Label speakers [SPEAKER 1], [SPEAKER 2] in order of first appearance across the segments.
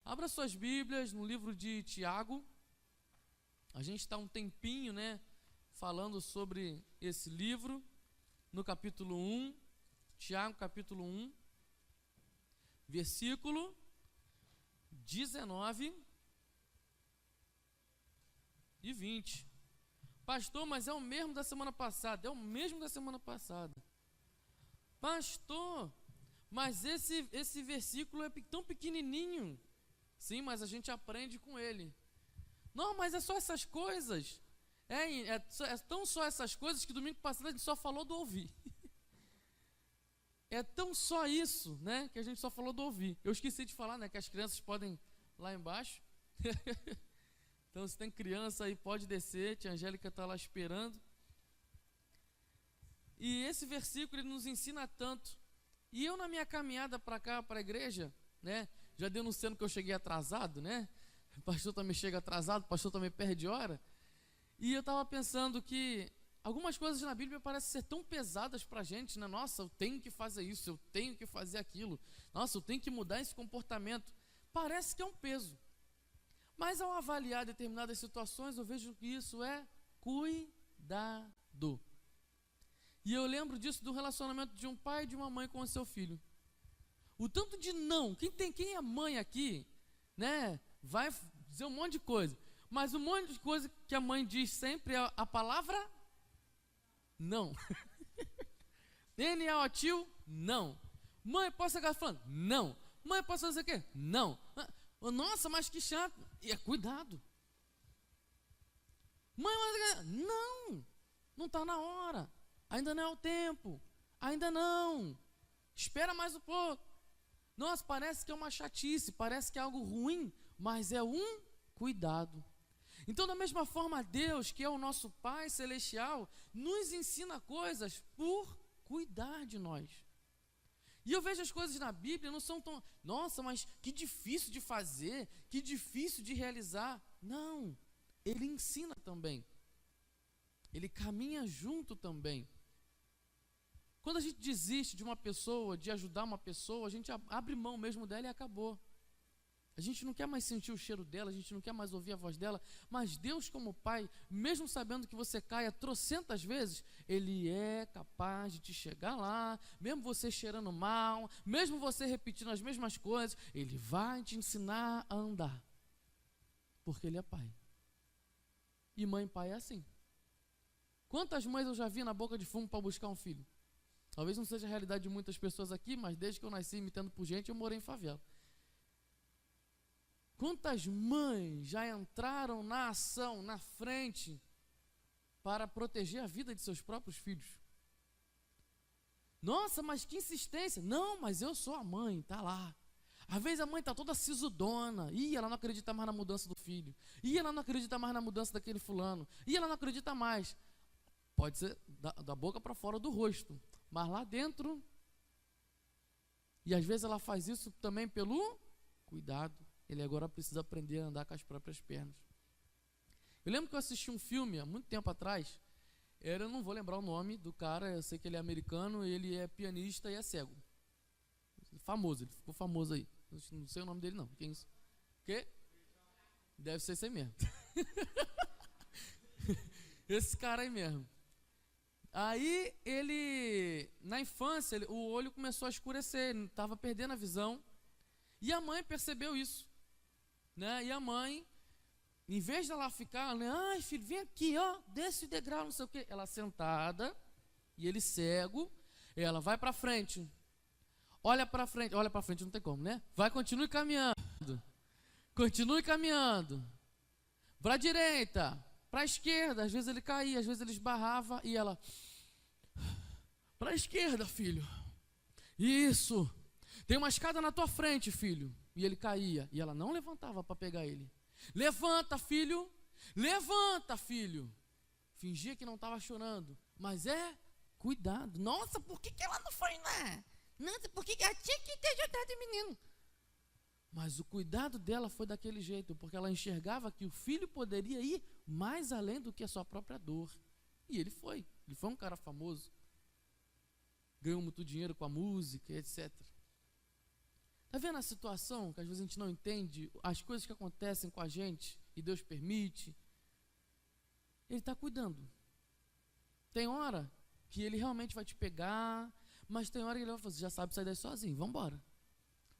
[SPEAKER 1] Abra suas Bíblias no livro de Tiago. A gente está um tempinho, falando sobre esse livro, no capítulo 1, Tiago capítulo 1, versículo 19 e 20. Pastor, mas é o mesmo da semana passada. É o mesmo da semana passada. Pastor, mas esse versículo é tão pequenininho. Sim, mas a gente aprende com ele. Não, mas é só essas coisas. É tão só essas coisas que domingo passado a gente só falou do ouvir. É tão só isso, que a gente só falou do ouvir. Eu esqueci de falar, que as crianças podem lá embaixo. Então, se tem criança aí, pode descer. Tia Angélica está lá esperando. E esse versículo, ele nos ensina tanto. E eu, na minha caminhada para cá, para a igreja, já denunciando que eu cheguei atrasado, O pastor também chega atrasado, o pastor também perde hora. E eu estava pensando que algumas coisas na Bíblia parecem ser tão pesadas para a gente, Nossa, eu tenho que fazer isso, eu tenho que fazer aquilo. Nossa, eu tenho que mudar esse comportamento. Parece que é um peso. Mas ao avaliar determinadas situações, eu vejo que isso é cuidado. E eu lembro disso do relacionamento de um pai e de uma mãe com o seu filho. O tanto de não, quem é mãe aqui, vai dizer um monte de coisa. Mas um monte de coisa que a mãe diz sempre é a palavra não. N.A. tio, não. Mãe, posso chegar falando? Não. Mãe, posso fazer o quê? Não. Nossa, mas que chato. E é cuidado. Mãe, mas não está na hora. Ainda não é o tempo. Ainda não. Espera mais um pouco. Nossa, parece que é uma chatice, parece que é algo ruim, mas é um cuidado. Então, da mesma forma, Deus, que é o nosso Pai Celestial, nos ensina coisas por cuidar de nós. E eu vejo as coisas na Bíblia, não são tão... Nossa, mas que difícil de fazer, que difícil de realizar. Não, Ele ensina também. Ele caminha junto também. Quando a gente desiste de uma pessoa, de ajudar uma pessoa, a gente abre mão mesmo dela e acabou. A gente não quer mais sentir o cheiro dela, a gente não quer mais ouvir a voz dela, mas Deus, como Pai, mesmo sabendo que você caia trocentas vezes, Ele é capaz de te chegar lá, mesmo você cheirando mal, mesmo você repetindo as mesmas coisas, Ele vai te ensinar a andar, porque Ele é Pai. E mãe e pai é assim. Quantas mães eu já vi na boca de fumo para buscar um filho? Talvez não seja a realidade de muitas pessoas aqui, mas desde que eu nasci imitando por gente, eu morei em favela. Quantas mães já entraram na ação, na frente, para proteger a vida de seus próprios filhos? Nossa, mas que insistência. Não, mas eu sou a mãe, tá lá. Às vezes a mãe está toda sisudona. Ela não acredita mais na mudança do filho. Ela não acredita mais na mudança daquele fulano. Ela não acredita mais. Pode ser da boca para fora do rosto, mas lá dentro. E às vezes ela faz isso também pelo cuidado. Ele agora precisa aprender a andar com as próprias pernas. Eu lembro que eu assisti um filme há muito tempo atrás. Eu não vou lembrar o nome do cara, eu sei que ele é americano, ele é pianista e é cego. Famoso, ele ficou famoso aí. Não sei o nome dele não. Quem é isso? Quê? Deve ser esse aí mesmo. Esse cara aí mesmo. Aí ele, na infância, o olho começou a escurecer, ele estava perdendo a visão. E a mãe percebeu isso. E a mãe, em vez dela ficar, ai filho, vem aqui, desce o degrau, não sei o quê. Ela sentada, e ele cego, ela vai para frente. Olha para frente não tem como, Vai, continue caminhando. Continue caminhando. Para a direita, para a esquerda. Às vezes ele caía, às vezes ele esbarrava, e ela, para a esquerda, filho. Isso. Tem uma escada na tua frente, filho. E ele caía, e ela não levantava para pegar ele. Levanta, filho. Levanta, filho. Fingia que não estava chorando, mas cuidado. Nossa, por que ela não foi lá? Nossa, por que ela tinha que ter ajudado o menino? Mas o cuidado dela foi daquele jeito, porque ela enxergava que o filho poderia ir mais além do que a sua própria dor. E ele foi um cara famoso. Ganhou muito dinheiro com a música, etc. Está vendo a situação que às vezes a gente não entende, as coisas que acontecem com a gente e Deus permite? Ele está cuidando. Tem hora que ele realmente vai te pegar, mas tem hora que ele vai falar, você já sabe sair daí sozinho, vamos embora.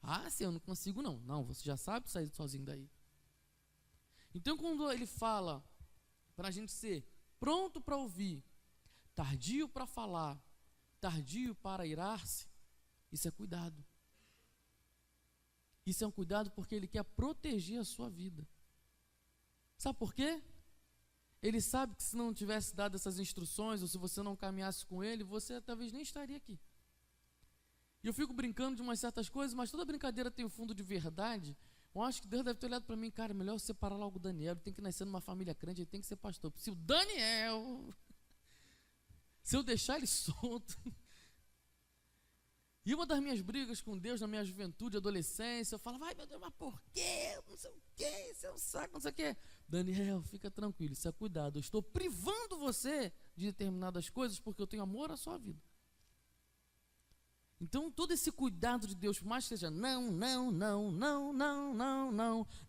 [SPEAKER 1] Ah, sim, eu não consigo não. Não, você já sabe sair sozinho daí. Então quando ele fala para a gente ser pronto para ouvir, tardio para falar, tardio para irar-se, isso é cuidado. Isso é um cuidado porque ele quer proteger a sua vida. Sabe por quê? Ele sabe que se não tivesse dado essas instruções, ou se você não caminhasse com ele, você talvez nem estaria aqui. E eu fico brincando de umas certas coisas, mas toda brincadeira tem um fundo de verdade. Eu acho que Deus deve ter olhado para mim, cara, melhor eu separar logo o Daniel, ele tem que nascer numa família crente, ele tem que ser pastor. Se o Daniel, se eu deixar ele solto... E uma das minhas brigas com Deus na minha juventude, adolescência, eu falava, ai meu Deus, mas por quê? Não sei o quê, isso é um saco, não sei o quê. Daniel, fica tranquilo, isso é cuidado. Eu estou privando você de determinadas coisas porque eu tenho amor à sua vida. Então, todo esse cuidado de Deus, por mais que seja não,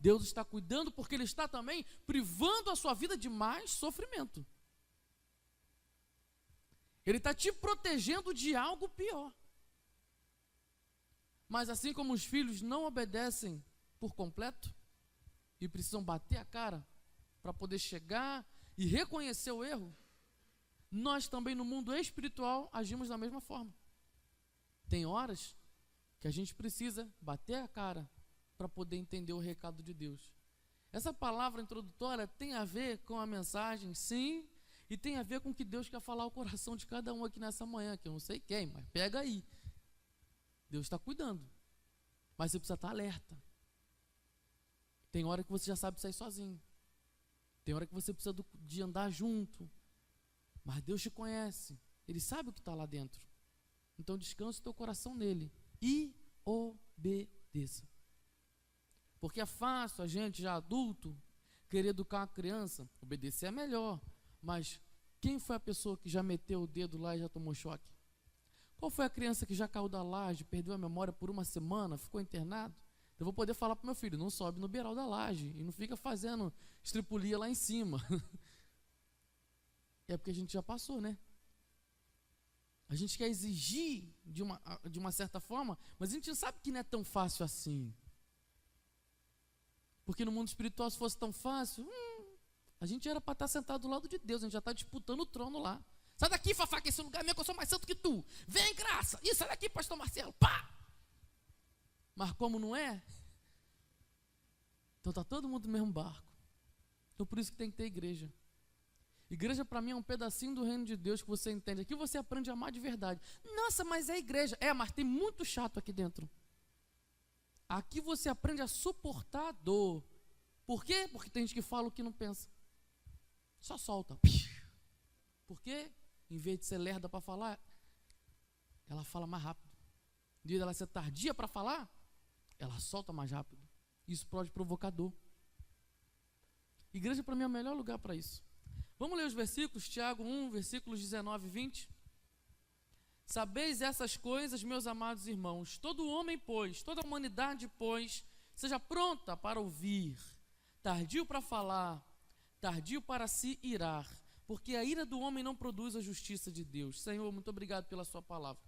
[SPEAKER 1] Deus está cuidando porque Ele está também privando a sua vida de mais sofrimento. Ele está te protegendo de algo pior. Mas assim como os filhos não obedecem por completo e precisam bater a cara para poder chegar e reconhecer o erro, nós também no mundo espiritual agimos da mesma forma. Tem horas que a gente precisa bater a cara para poder entender o recado de Deus. Essa palavra introdutória tem a ver com a mensagem, sim, e tem a ver com o que Deus quer falar ao coração de cada um aqui nessa manhã, que eu não sei quem, mas pega aí. Deus está cuidando, mas você precisa estar alerta. Tem hora que você já sabe sair sozinho. Tem hora que você precisa de andar junto. Mas Deus te conhece. Ele sabe o que está lá dentro. Então descanse o teu coração nele e obedeça. Porque é fácil a gente, já adulto, querer educar uma criança. Obedecer é melhor. Mas quem foi a pessoa que já meteu o dedo lá e já tomou choque? Qual foi a criança que já caiu da laje, perdeu a memória por uma semana, ficou internado? Eu vou poder falar para o meu filho, não sobe no beiral da laje e não fica fazendo estripulia lá em cima. É porque a gente já passou, né? A gente quer exigir de uma certa forma, mas a gente sabe que não é tão fácil assim. Porque no mundo espiritual, se fosse tão fácil, a gente era para estar sentado do lado de Deus, a gente já está disputando o trono lá. Sai daqui, Fafá, que esse lugar é meu, que eu sou mais santo que tu. Vem, graça. Ih, sai daqui, pastor Marcelo. Pá! Mas como não é, então está todo mundo no mesmo barco. Então por isso que tem que ter igreja. Igreja para mim é um pedacinho do reino de Deus que você entende. Aqui você aprende a amar de verdade. Nossa, mas é igreja. É, mas tem muito chato aqui dentro. Aqui você aprende a suportar a dor. Por quê? Porque tem gente que fala o que não pensa. Só solta. Por quê? Em vez de ser lerda para falar, ela fala mais rápido. Em vez de ela ser tardia para falar, ela solta mais rápido. Isso pode provocar dor. Igreja para mim é o melhor lugar para isso. Vamos ler os versículos, Tiago 1, versículos 19 e 20. Sabeis essas coisas, meus amados irmãos, todo homem, pois, toda humanidade, pois, seja pronta para ouvir, tardio para falar, tardio para se irar, porque a ira do homem não produz a justiça de Deus. Senhor, muito obrigado pela sua palavra.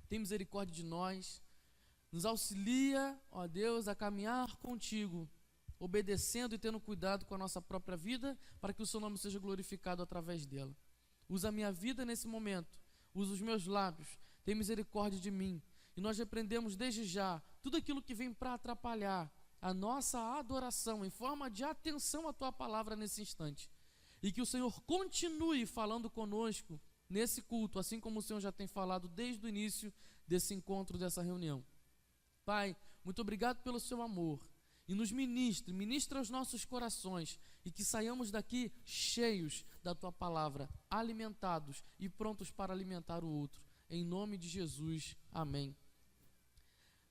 [SPEAKER 1] Tem misericórdia de nós, nos auxilia, ó Deus, a caminhar contigo, obedecendo e tendo cuidado com a nossa própria vida, para que o seu nome seja glorificado através dela. Usa a minha vida nesse momento, usa os meus lábios, tem misericórdia de mim. E nós repreendemos desde já tudo aquilo que vem para atrapalhar a nossa adoração, em forma de atenção à tua palavra nesse instante. E que o Senhor continue falando conosco nesse culto, assim como o Senhor já tem falado desde o início desse encontro, dessa reunião. Pai, muito obrigado pelo seu amor. E nos ministra os nossos corações, e que saiamos daqui cheios da tua palavra, alimentados e prontos para alimentar o outro. Em nome de Jesus, amém.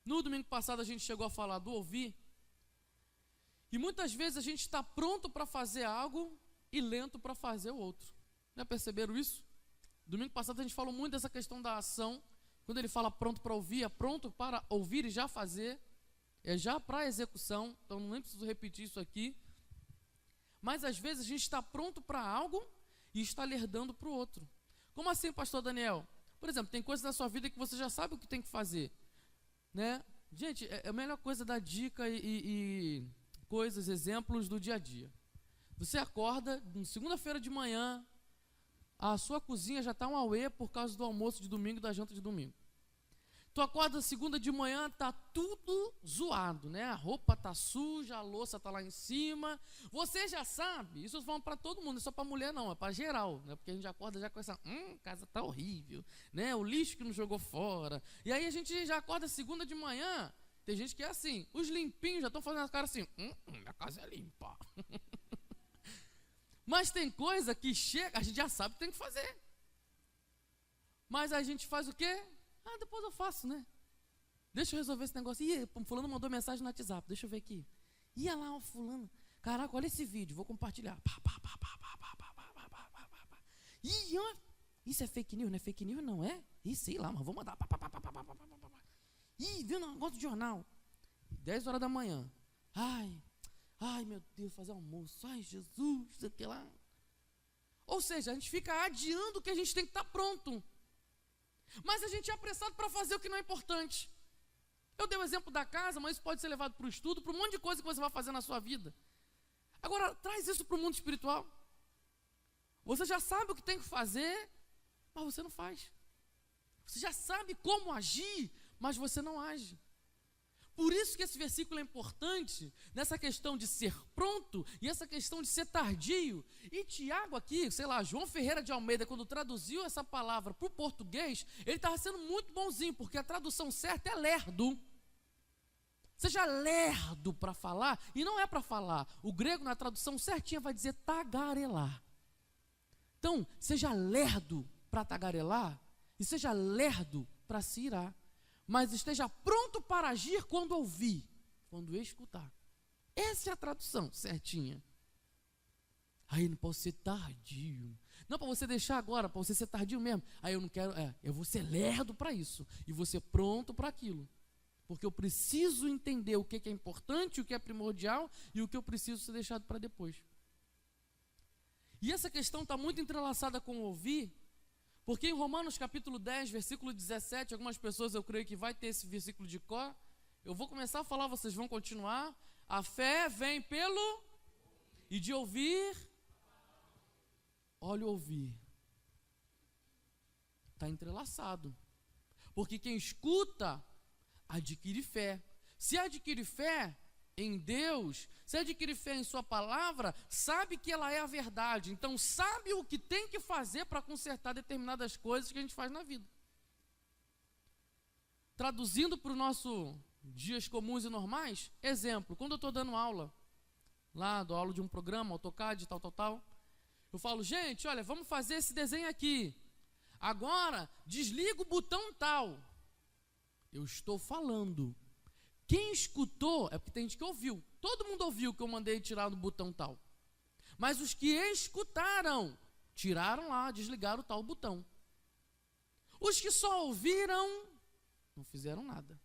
[SPEAKER 1] No domingo passado a gente chegou a falar do ouvir, e muitas vezes a gente está pronto para fazer algo e lento para fazer o outro. Já perceberam isso? Domingo passado a gente falou muito dessa questão da ação, Quando ele fala pronto para ouvir, é pronto para ouvir e já fazer, é já para execução, então nem preciso repetir isso aqui. Mas às vezes a gente está pronto para algo e está lerdando para o outro. Como assim, pastor Daniel? Por exemplo, tem coisas na sua vida que você já sabe o que tem que fazer, né? Gente, é a melhor coisa dar dica e coisas, exemplos do dia a dia. Você acorda, segunda-feira de manhã, a sua cozinha já está um auê por causa do almoço de domingo e da janta de domingo. Tu acorda segunda de manhã, tá tudo zoado, né? A roupa tá suja, a louça tá lá em cima. Você já sabe, isso vão para todo mundo, não é só para mulher não, é para geral, né? Porque a gente acorda já com essa, casa tá horrível, né? O lixo que não jogou fora. E aí a gente já acorda segunda de manhã, tem gente que é assim, os limpinhos já estão fazendo as caras assim, minha casa é limpa. Mas tem coisa que chega, a gente já sabe o que tem que fazer. Mas a gente faz o quê? Depois eu faço, né? Deixa eu resolver esse negócio. Ih, fulano mandou mensagem no WhatsApp, deixa eu ver aqui. Ia lá, fulano. Caraca, olha esse vídeo, vou compartilhar. Ih, isso é fake news, não é fake news, não é? Ih, sei lá, mas vou mandar. Ih, viu no negócio do jornal. 10 horas da manhã. Ai, meu Deus, fazer almoço. Ai, Jesus, sei que lá. Ou seja, a gente fica adiando que a gente tem que estar pronto. Mas a gente é apressado para fazer o que não é importante. Eu dei o exemplo da casa, mas isso pode ser levado para o estudo, para um monte de coisa que você vai fazer na sua vida. Agora, traz isso para o mundo espiritual. Você já sabe o que tem que fazer, mas você não faz. Você já sabe como agir, mas você não age. Por isso que esse versículo é importante, nessa questão de ser pronto e essa questão de ser tardio. E Tiago aqui, João Ferreira de Almeida, quando traduziu essa palavra para o português, ele estava sendo muito bonzinho, porque a tradução certa é lerdo. Seja lerdo para falar, e não é para falar. O grego, na tradução certinha, vai dizer tagarelar. Então, seja lerdo para tagarelar e seja lerdo para se irar. Mas esteja pronto para agir quando ouvir, quando escutar. Essa é a tradução certinha. Aí não posso ser tardio. Não, para você deixar agora, para você ser tardio mesmo. Aí eu não quero, eu vou ser lerdo para isso. E vou ser pronto para aquilo. Porque eu preciso entender o que é importante, o que é primordial e o que eu preciso ser deixado para depois. E essa questão está muito entrelaçada com o ouvir. Porque em Romanos capítulo 10, versículo 17, algumas pessoas eu creio que vai ter esse versículo de cor. Eu vou começar a falar, vocês vão continuar. A fé vem pelo e de ouvir. Olha o ouvir. Está entrelaçado. Porque quem escuta, adquire fé. Se adquire fé em Deus, se adquire fé em sua palavra, sabe que ela é a verdade. Então sabe o que tem que fazer para consertar determinadas coisas que a gente faz na vida. Traduzindo para o nosso dias comuns e normais, exemplo, quando eu estou dando aula, lá dou aula de um programa, AutoCAD, tal, eu falo, gente, olha, vamos fazer esse desenho aqui. Agora, desliga o botão tal. Eu estou falando. Quem escutou, é porque tem gente que ouviu. Todo mundo ouviu que eu mandei tirar do botão tal. Mas os que escutaram, tiraram lá, desligaram o tal botão. Os que só ouviram, não fizeram nada.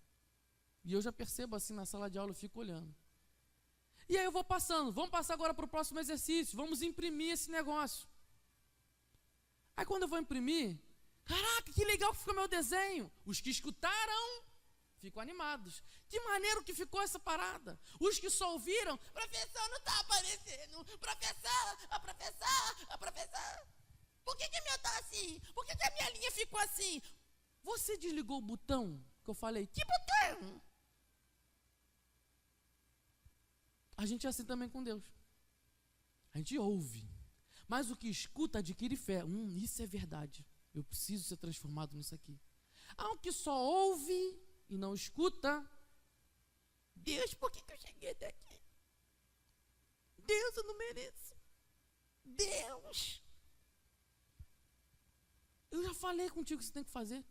[SPEAKER 1] E eu já percebo assim na sala de aula, eu fico olhando. E aí eu vou passando, vamos passar agora para o próximo exercício, vamos imprimir esse negócio. Aí quando eu vou imprimir, caraca, que legal que ficou meu desenho. Os que escutaram, ficam animados. Que maneiro que ficou essa parada. Os que só ouviram, professor, não está aparecendo. Professor. Por que o meu está assim? Por que a minha linha ficou assim? Você desligou o botão que eu falei? Que botão? A gente é assim também com Deus. A gente ouve. Mas o que escuta adquire fé. Isso é verdade. Eu preciso ser transformado nisso aqui. O que só ouve e não escuta, Deus, por que eu cheguei até aqui? Deus, eu não mereço. Deus, eu já falei contigo o que você tem que fazer.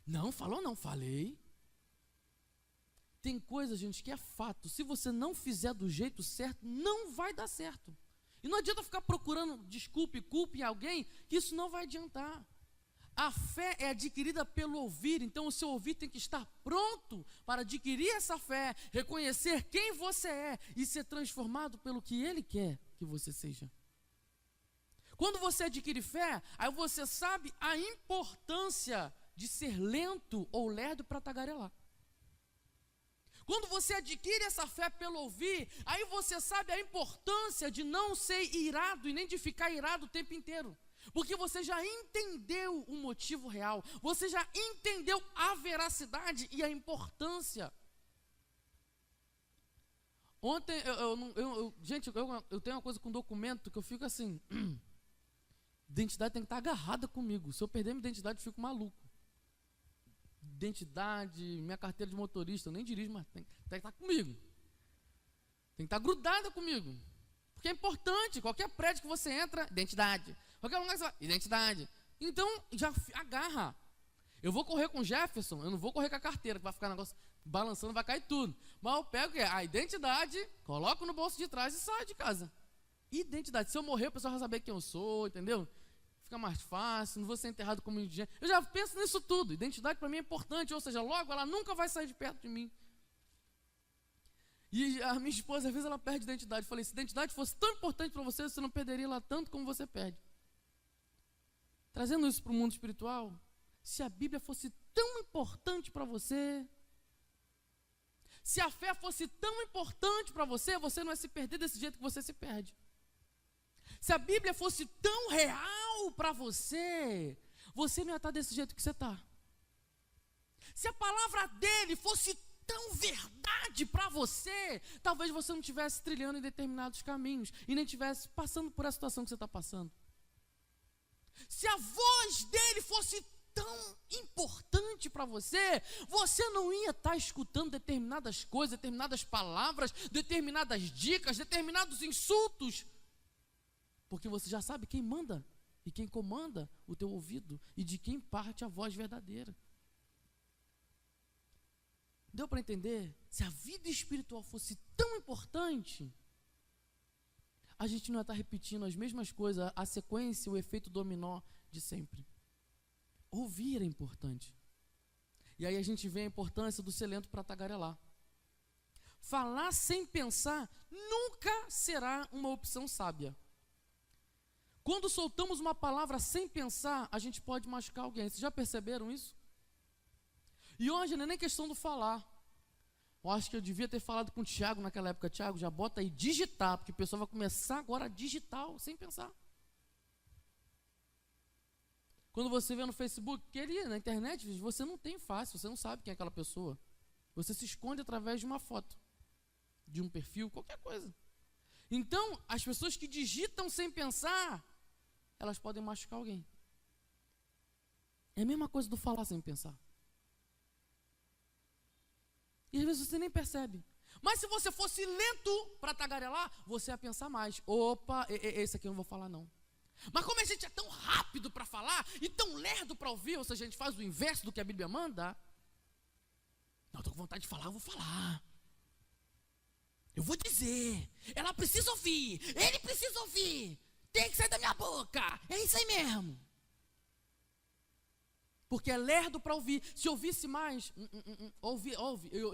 [SPEAKER 1] Não, falou não, falei. Tem coisa, gente, que é fato. Se você não fizer do jeito certo, não vai dar certo. E não adianta ficar procurando desculpa e culpa em alguém, que isso não vai adiantar. A fé é adquirida pelo ouvir, então o seu ouvir tem que estar pronto para adquirir essa fé, reconhecer quem você é e ser transformado pelo que Ele quer que você seja. Quando você adquire fé, aí você sabe a importância de ser lento ou lerdo para tagarelar. Quando você adquire essa fé pelo ouvir, aí você sabe a importância de não ser irado e nem de ficar irado o tempo inteiro. Porque você já entendeu o motivo real, você já entendeu a veracidade e a importância. Ontem, eu tenho uma coisa com documento que eu fico assim, identidade tem que estar agarrada comigo. Se eu perder minha identidade, eu fico maluco. Identidade, minha carteira de motorista, eu nem dirijo, mas tem que estar comigo. Tem que estar grudada comigo. Porque é importante, qualquer prédio que você entra, identidade. Qualquer lugar que você vai, identidade. Então, já agarra. Eu vou correr com o Jefferson, eu não vou correr com a carteira, que vai ficar negócio balançando, vai cair tudo. Mas eu pego a identidade, coloco no bolso de trás e saio de casa. Identidade. Se eu morrer, o pessoal vai saber quem eu sou, entendeu? Fica mais fácil, não vou ser enterrado como indigente. Eu já penso nisso tudo. Identidade para mim é importante, ou seja, logo ela nunca vai sair de perto de mim. E a minha esposa, às vezes, ela perde identidade. Eu falei, se identidade fosse tão importante para você, você não perderia ela tanto como você perde. Trazendo isso para o mundo espiritual, se a Bíblia fosse tão importante para você, se a fé fosse tão importante para você, você não ia se perder desse jeito que você se perde. Se a Bíblia fosse tão real para você, você não ia estar desse jeito que você está. Se a palavra dele fosse tão verdade para você, talvez você não estivesse trilhando em determinados caminhos e nem estivesse passando por a situação que você está passando. Se a voz dele fosse tão importante para você, você não ia estar escutando determinadas coisas, determinadas palavras, determinadas dicas, determinados insultos, porque você já sabe quem manda e quem comanda o teu ouvido e de quem parte a voz verdadeira. Deu para entender? Se a vida espiritual fosse tão importante, a gente não ia estar repetindo as mesmas coisas, a sequência, o efeito dominó de sempre. Ouvir é importante. E aí a gente vê a importância do ser lento para tagarelar. Falar sem pensar nunca será uma opção sábia. Quando soltamos uma palavra sem pensar, a gente pode machucar alguém. Vocês já perceberam isso? E hoje não é nem questão do falar. Eu acho que eu devia ter falado com o Tiago naquela época. Tiago, já bota aí digitar, porque o pessoal vai começar agora a digitar sem pensar. Quando você vê no Facebook, na internet, você não tem face, você não sabe quem é aquela pessoa. Você se esconde através de uma foto, de um perfil, qualquer coisa. Então, as pessoas que digitam sem pensar, elas podem machucar alguém. É a mesma coisa do falar sem pensar. E às vezes você nem percebe. Mas se você fosse lento para tagarelar, você ia pensar mais. Opa, esse aqui eu não vou falar não. Mas como a gente é tão rápido para falar e tão lerdo para ouvir, ou seja, a gente faz o inverso do que a Bíblia manda. Não, estou com vontade de falar, eu vou falar. Eu vou dizer. Ela precisa ouvir. Ele precisa ouvir. Tem que sair da minha boca. É isso aí mesmo. Porque é lerdo para ouvir. Se ouvisse mais, ouve.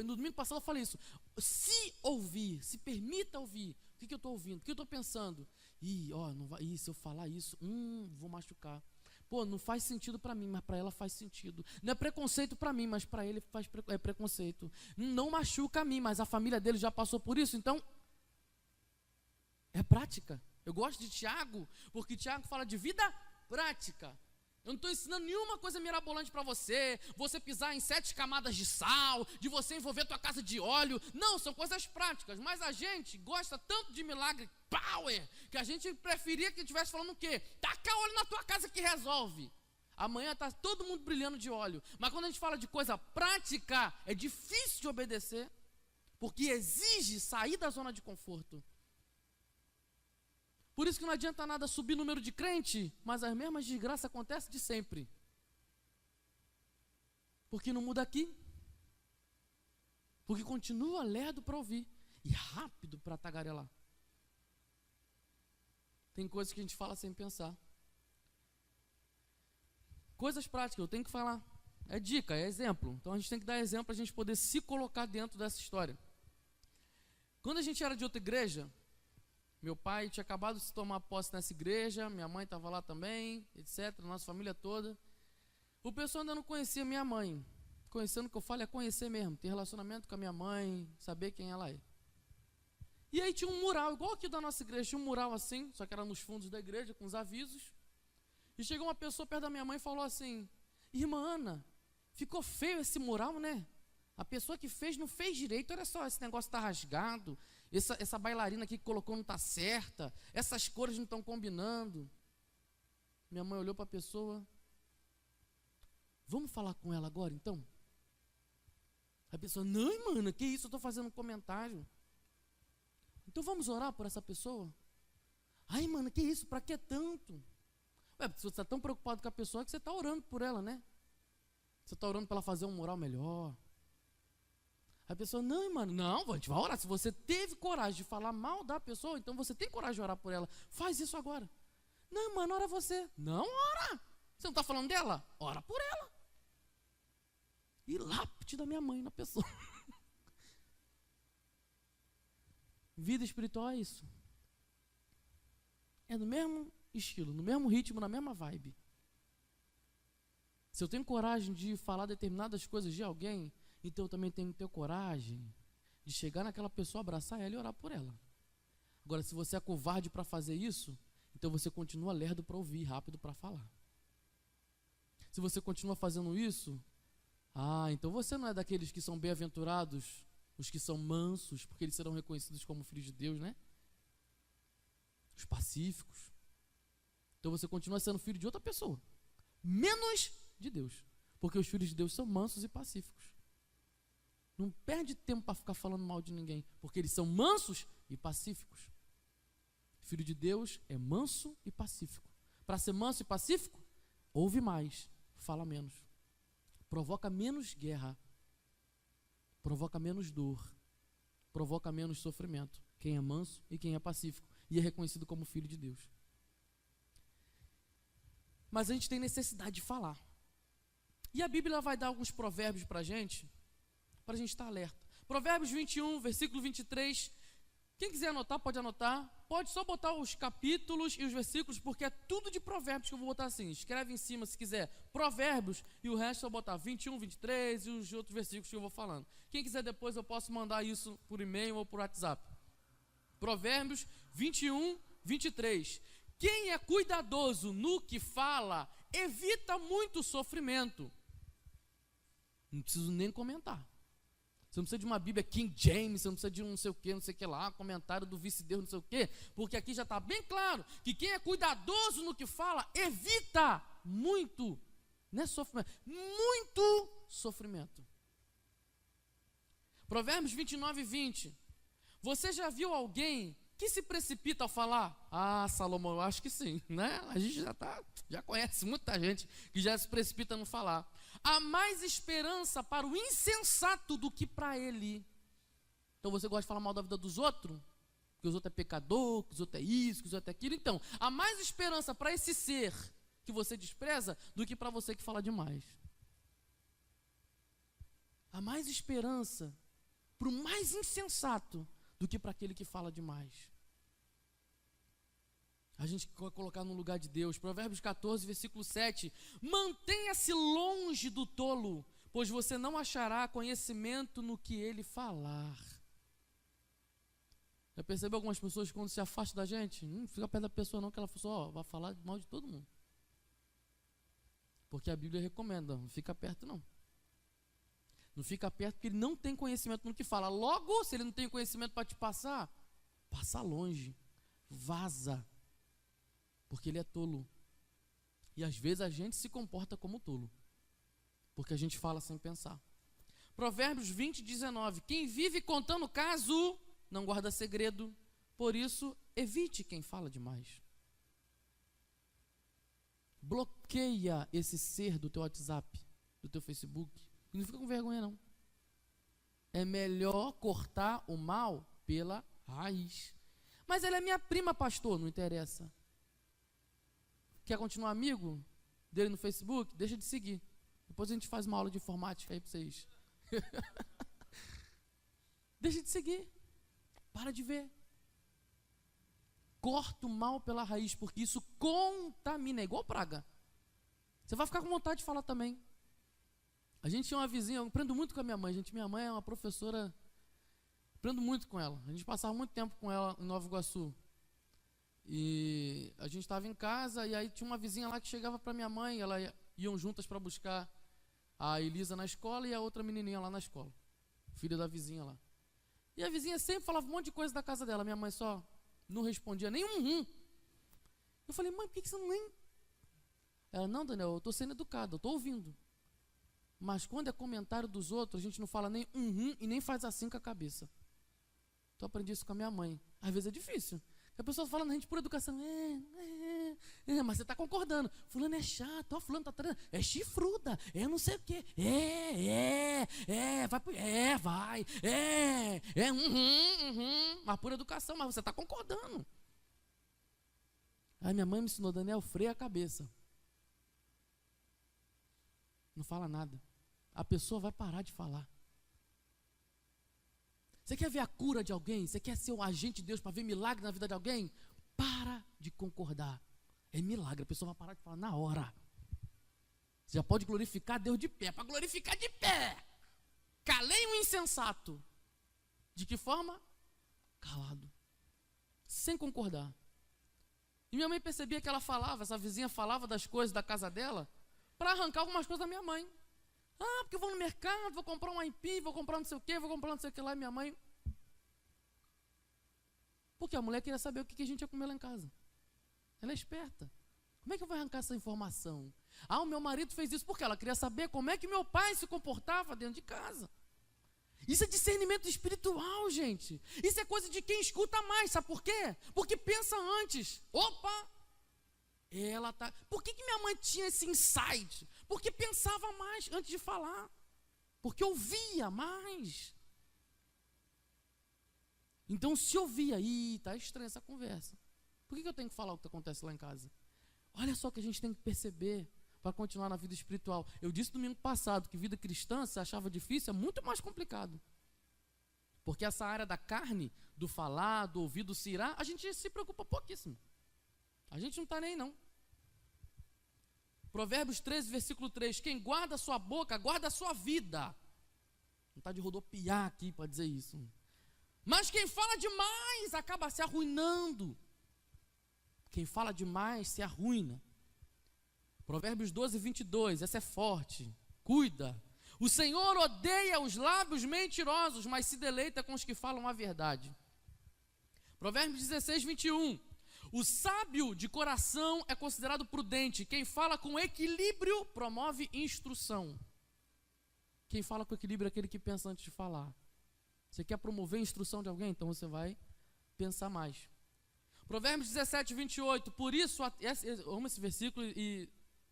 [SPEAKER 1] No domingo passado eu falei isso. Se ouvir, se permita ouvir. O que eu estou ouvindo? O que eu estou pensando? Não vai, se eu falar isso, vou machucar. Pô, não faz sentido para mim, mas para ela faz sentido. Não é preconceito para mim, mas para ele é preconceito. Não machuca a mim, mas a família dele já passou por isso, então é prática. Eu gosto de Tiago, porque Tiago fala de vida prática. Eu não estou ensinando nenhuma coisa mirabolante para você pisar em 7 camadas de sal, de você envolver tua casa de óleo. Não, são coisas práticas, mas a gente gosta tanto de milagre power, que a gente preferia que estivesse falando o quê? Taca óleo na tua casa que resolve. Amanhã está todo mundo brilhando de óleo. Mas quando a gente fala de coisa prática, é difícil de obedecer, porque exige sair da zona de conforto. Por isso que não adianta nada subir o número de crente, mas as mesmas desgraças acontecem de sempre. Porque não muda aqui. Porque continua lerdo para ouvir e rápido para tagarelar. Tem coisas que a gente fala sem pensar. Coisas práticas, eu tenho que falar. É dica, é exemplo. Então a gente tem que dar exemplo para a gente poder se colocar dentro dessa história. Quando a gente era de outra igreja, meu pai tinha acabado de se tomar posse nessa igreja, minha mãe estava lá também, etc., nossa família toda. O pessoal ainda não conhecia minha mãe. Conhecendo o que eu falo é conhecer mesmo, ter relacionamento com a minha mãe, saber quem ela é. E aí tinha um mural, igual aqui da nossa igreja, tinha um mural assim, só que era nos fundos da igreja, com os avisos. E chegou uma pessoa perto da minha mãe e falou assim: irmã Ana, ficou feio esse mural, né? A pessoa que fez não fez direito, olha só, esse negócio está rasgado, essa bailarina aqui que colocou não está certa, essas cores não estão combinando. Minha mãe olhou para a pessoa: vamos falar com ela agora então? A pessoa: não, irmã, que isso, eu estou fazendo um comentário. Então vamos orar por essa pessoa? Ai, mano, que isso, para que tanto? Ué, você está tão preocupado com a pessoa que você está orando por ela, né? Você está orando para ela fazer um moral melhor. A pessoa: não, mano, não, a gente vai orar. Se você teve coragem de falar mal da pessoa, então você tem coragem de orar por ela. Faz isso agora. Não, mano, ora você. Não, ora. Você não está falando dela? Ora por ela. E lápide da minha mãe na pessoa. Vida espiritual é isso. É no mesmo estilo, no mesmo ritmo, na mesma vibe. Se eu tenho coragem de falar determinadas coisas de alguém, então eu também tenho que ter coragem de chegar naquela pessoa, abraçar ela e orar por ela. Agora, se você é covarde para fazer isso, então você continua lerdo para ouvir, rápido para falar. Se você continua fazendo isso, então você não é daqueles que são bem-aventurados, os que são mansos, porque eles serão reconhecidos como filhos de Deus, né? Os pacíficos. Então você continua sendo filho de outra pessoa, menos de Deus, porque os filhos de Deus são mansos e pacíficos. Não perde tempo para ficar falando mal de ninguém, porque eles são mansos e pacíficos. Filho de Deus é manso e pacífico. Para ser manso e pacífico, ouve mais, fala menos. Provoca menos guerra, provoca menos dor, provoca menos sofrimento. Quem é manso e quem é pacífico, e é reconhecido como filho de Deus. Mas a gente tem necessidade de falar. E a Bíblia vai dar alguns provérbios para a gente estar alerta. Provérbios 21, versículo 23. Quem quiser anotar, pode anotar. Pode só botar os capítulos e os versículos, porque é tudo de provérbios que eu vou botar assim. Escreve em cima, se quiser, provérbios, e o resto eu vou botar 21, 23 e os outros versículos que eu vou falando. Quem quiser depois, eu posso mandar isso por e-mail ou por WhatsApp. Provérbios 21, 23. Quem é cuidadoso no que fala, evita muito sofrimento. Não preciso nem comentar. Você não precisa de uma Bíblia King James, você não precisa de um não sei o que lá, comentário do vice-deus, não sei o que, porque aqui já está bem claro que quem é cuidadoso no que fala, evita muito, não é sofrimento, muito sofrimento. Provérbios 29 e 20. Você já viu alguém que se precipita ao falar? Salomão, eu acho que sim, né? A gente já conhece muita gente que já se precipita no falar. Há mais esperança para o insensato do que para ele. Então você gosta de falar mal da vida dos outros? Que os outros é pecador, que os outros é isso, que os outros é aquilo. Então, há mais esperança para esse ser que você despreza do que para você que fala demais. Há mais esperança para o mais insensato do que para aquele que fala demais. A gente vai colocar no lugar de Deus. Provérbios 14, versículo 7. Mantenha-se longe do tolo, pois você não achará conhecimento no que ele falar. Já percebeu algumas pessoas que quando se afastam da gente? Não fica perto da pessoa não, que ela só vai falar mal de todo mundo. Porque a Bíblia recomenda, não fica perto não. Não fica perto porque ele não tem conhecimento no que fala. Logo, se ele não tem conhecimento para te passar, passa longe, vaza. Porque ele é tolo. E às vezes a gente se comporta como tolo, porque a gente fala sem pensar. Provérbios 20, 19. Quem vive contando caso, não guarda segredo. Por isso, evite quem fala demais. Bloqueia esse ser do teu WhatsApp, do teu Facebook. E não fica com vergonha não. É melhor cortar o mal pela raiz. Mas ela é minha prima, pastor, não interessa. Quer continuar amigo? dele no Facebook, deixa de seguir. Depois a gente faz uma aula de informática aí para vocês. Deixa de seguir. Para de ver. Corta o mal pela raiz, porque isso contamina, é igual praga. Você vai ficar com vontade de falar também. A gente tinha uma vizinha, eu aprendo muito com a minha mãe, gente. Minha mãe é uma professora, aprendo muito com ela. A gente passava muito tempo com ela em Nova Iguaçu. E a gente estava em casa, e aí tinha uma vizinha lá que chegava para minha mãe, elas iam juntas para buscar a Elisa na escola e a outra menininha lá na escola, filha da vizinha lá. E a vizinha sempre falava um monte de coisa da casa dela, minha mãe só não respondia nem um. Eu falei, mãe, por que você não nem... Ela, não, Daniel, eu estou sendo educada, eu estou ouvindo. Mas quando é comentário dos outros, a gente não fala nem e nem faz assim com a cabeça. Então eu aprendi isso com a minha mãe. Às vezes é difícil. A pessoa fala na gente por educação, mas você está concordando. Fulano é chato, ó, fulano está é chifruda, é não sei o quê. Vai, mas por educação, mas você está concordando. Aí minha mãe me ensinou, Daniel, freia a cabeça. Não fala nada. A pessoa vai parar de falar. Você quer ver a cura de alguém? Você quer ser o agente de Deus para ver milagre na vida de alguém? Para de concordar. É milagre, a pessoa vai parar de falar na hora. Você já pode glorificar Deus de pé. Para glorificar de pé. Calei um insensato. De que forma? Calado. Sem concordar. E minha mãe percebia que ela falava, essa vizinha falava das coisas da casa dela, para arrancar algumas coisas da minha mãe. Ah, porque eu vou no mercado, vou comprar um aipim, vou comprar não sei o quê, vou comprar não sei o que lá, e minha mãe... Porque a mulher queria saber o que a gente ia comer lá em casa. Ela é esperta. Como é que eu vou arrancar essa informação? Ah, o meu marido fez isso porque ela queria saber como é que meu pai se comportava dentro de casa. Isso é discernimento espiritual, gente. Isso é coisa de quem escuta mais, sabe por quê? Porque pensa antes. Opa! Ela tá... Por que minha mãe tinha esse insight? Porque pensava mais antes de falar. Porque ouvia mais. Então, se ouvia, tá estranha essa conversa. Por que eu tenho que falar o que acontece lá em casa? Olha só o que a gente tem que perceber para continuar na vida espiritual. Eu disse domingo passado que vida cristã, se achava difícil, é muito mais complicado. Porque essa área da carne, do falar, do ouvir, do cirar, a gente se preocupa pouquíssimo. A gente não está nem não. Provérbios 13, versículo 3. Quem guarda a sua boca, guarda a sua vida. Não está de rodopiar aqui para dizer isso. Mas quem fala demais acaba se arruinando. Quem fala demais se arruina. Provérbios 12, 22. Essa é forte. Cuida. O Senhor odeia os lábios mentirosos, mas se deleita com os que falam a verdade. Provérbios 16, 21. O sábio de coração é considerado prudente. Quem fala com equilíbrio promove instrução. Quem fala com equilíbrio é aquele que pensa antes de falar. Você quer promover a instrução de alguém? Então você vai pensar mais. Provérbios 17, 28. Por isso, eu amo esse versículo e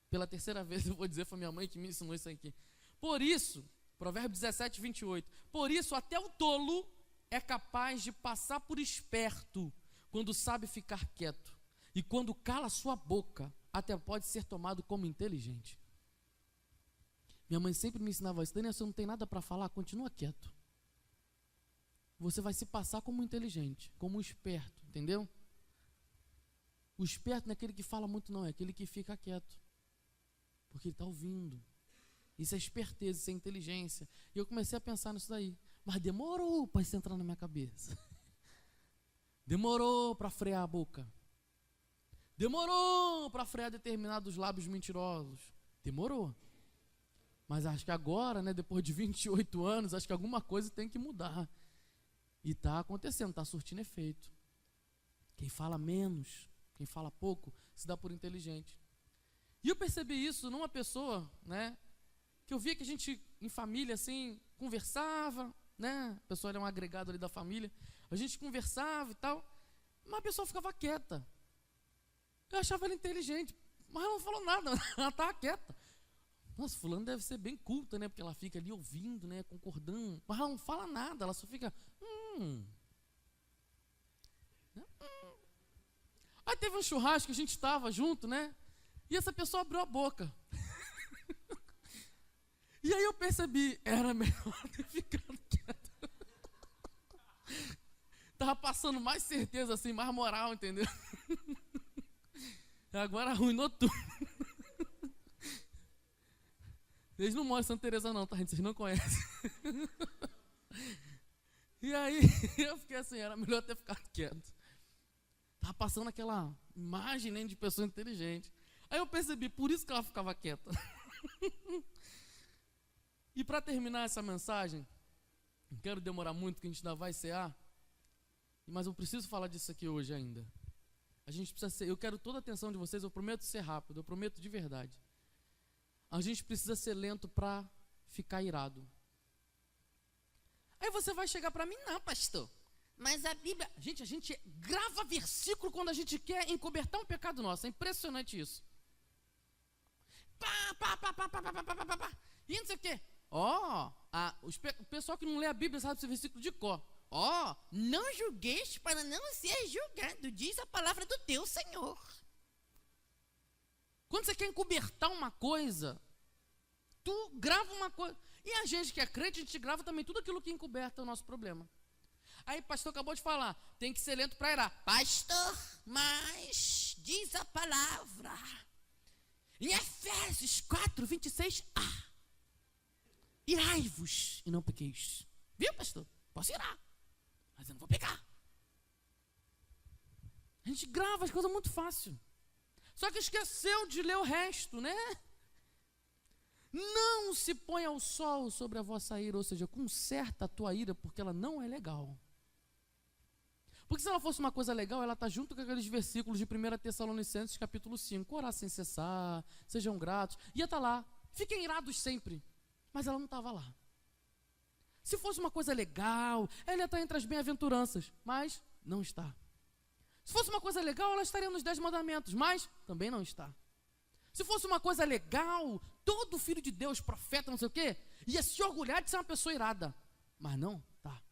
[SPEAKER 1] pela terceira vez eu vou dizer para minha mãe que me ensinou isso aqui. Por isso, Provérbios 17, 28. Por isso, até o tolo é capaz de passar por esperto quando sabe ficar quieto. E quando cala sua boca, até pode ser tomado como inteligente. Minha mãe sempre me ensinava isso. Daniel, você não tem nada para falar, continua quieto. Você vai se passar como inteligente, como esperto, entendeu? O esperto não é aquele que fala muito não, é aquele que fica quieto. Porque ele está ouvindo. Isso é esperteza, isso é inteligência. E eu comecei a pensar nisso daí. Mas demorou para isso entrar na minha cabeça. Demorou para frear a boca. Demorou para frear determinados lábios mentirosos. Demorou. Mas acho que agora, né, depois de 28 anos, acho que alguma coisa tem que mudar. E está acontecendo, está surtindo efeito. Quem fala menos, quem fala pouco, se dá por inteligente. E eu percebi isso numa pessoa, né, que eu via que a gente, em família, assim, conversava, né, a pessoa era um agregado ali da família, a gente conversava e tal, mas a pessoa ficava quieta. Eu achava ela inteligente, mas ela não falou nada, ela estava quieta. Nossa, fulano deve ser bem culta, né, porque ela fica ali ouvindo, né, concordando, mas ela não fala nada, ela só fica... Aí teve um churrasco que a gente estava junto, né? E essa pessoa abriu a boca. E aí eu percebi, era melhor ter ficado quieto. Tava passando mais certeza, assim, mais moral, entendeu? Agora arruinou tudo. Eles não moram em Santa Teresa não, tá, gente? Vocês não conhecem. E aí eu fiquei assim, era melhor ter ficado quieto. Tava passando aquela imagem, né, de pessoa inteligente. Aí eu percebi, por isso que ela ficava quieta. E para terminar essa mensagem, não quero demorar muito, que a gente ainda vai cear, mas eu preciso falar disso aqui hoje ainda. A gente precisa ser, eu quero toda a atenção de vocês, eu prometo ser rápido, eu prometo de verdade. A gente precisa ser lento para ficar irado. Aí você vai chegar para mim, não, pastor, mas a Bíblia... Gente, a gente grava versículo quando a gente quer encobertar um pecado nosso, é impressionante isso. E não sei o quê. O pessoal que não lê a Bíblia sabe esse versículo de cor. Não julgueis para não ser julgado, diz a palavra do teu Senhor. Quando você quer encobertar uma coisa, tu grava uma coisa. E a gente que é crente, a gente grava também tudo aquilo que encoberta o nosso problema. Aí o pastor acabou de falar, tem que ser lento para irar. Pastor, mas diz a palavra em Efésios 4:26a. Irai-vos e não pequeis. Viu, pastor? Posso irar, mas eu não vou pecar. A gente grava as coisas muito fácil. Só que esqueceu de ler o resto, né? Não se ponha o sol sobre a vossa ira, ou seja, conserta a tua ira, porque ela não é legal. Porque se ela fosse uma coisa legal, ela está junto com aqueles versículos de 1 Tessalonicenses, capítulo 5. Orar sem cessar, sejam gratos. Ia estar lá, fiquem irados sempre. Mas ela não estava lá. Se fosse uma coisa legal, ela ia estar entre as bem-aventuranças, mas não está. Se fosse uma coisa legal, ela estaria nos 10 mandamentos, mas também não está. Se fosse uma coisa legal, todo filho de Deus, profeta, não sei o quê, ia se orgulhar de ser uma pessoa irada, mas não está.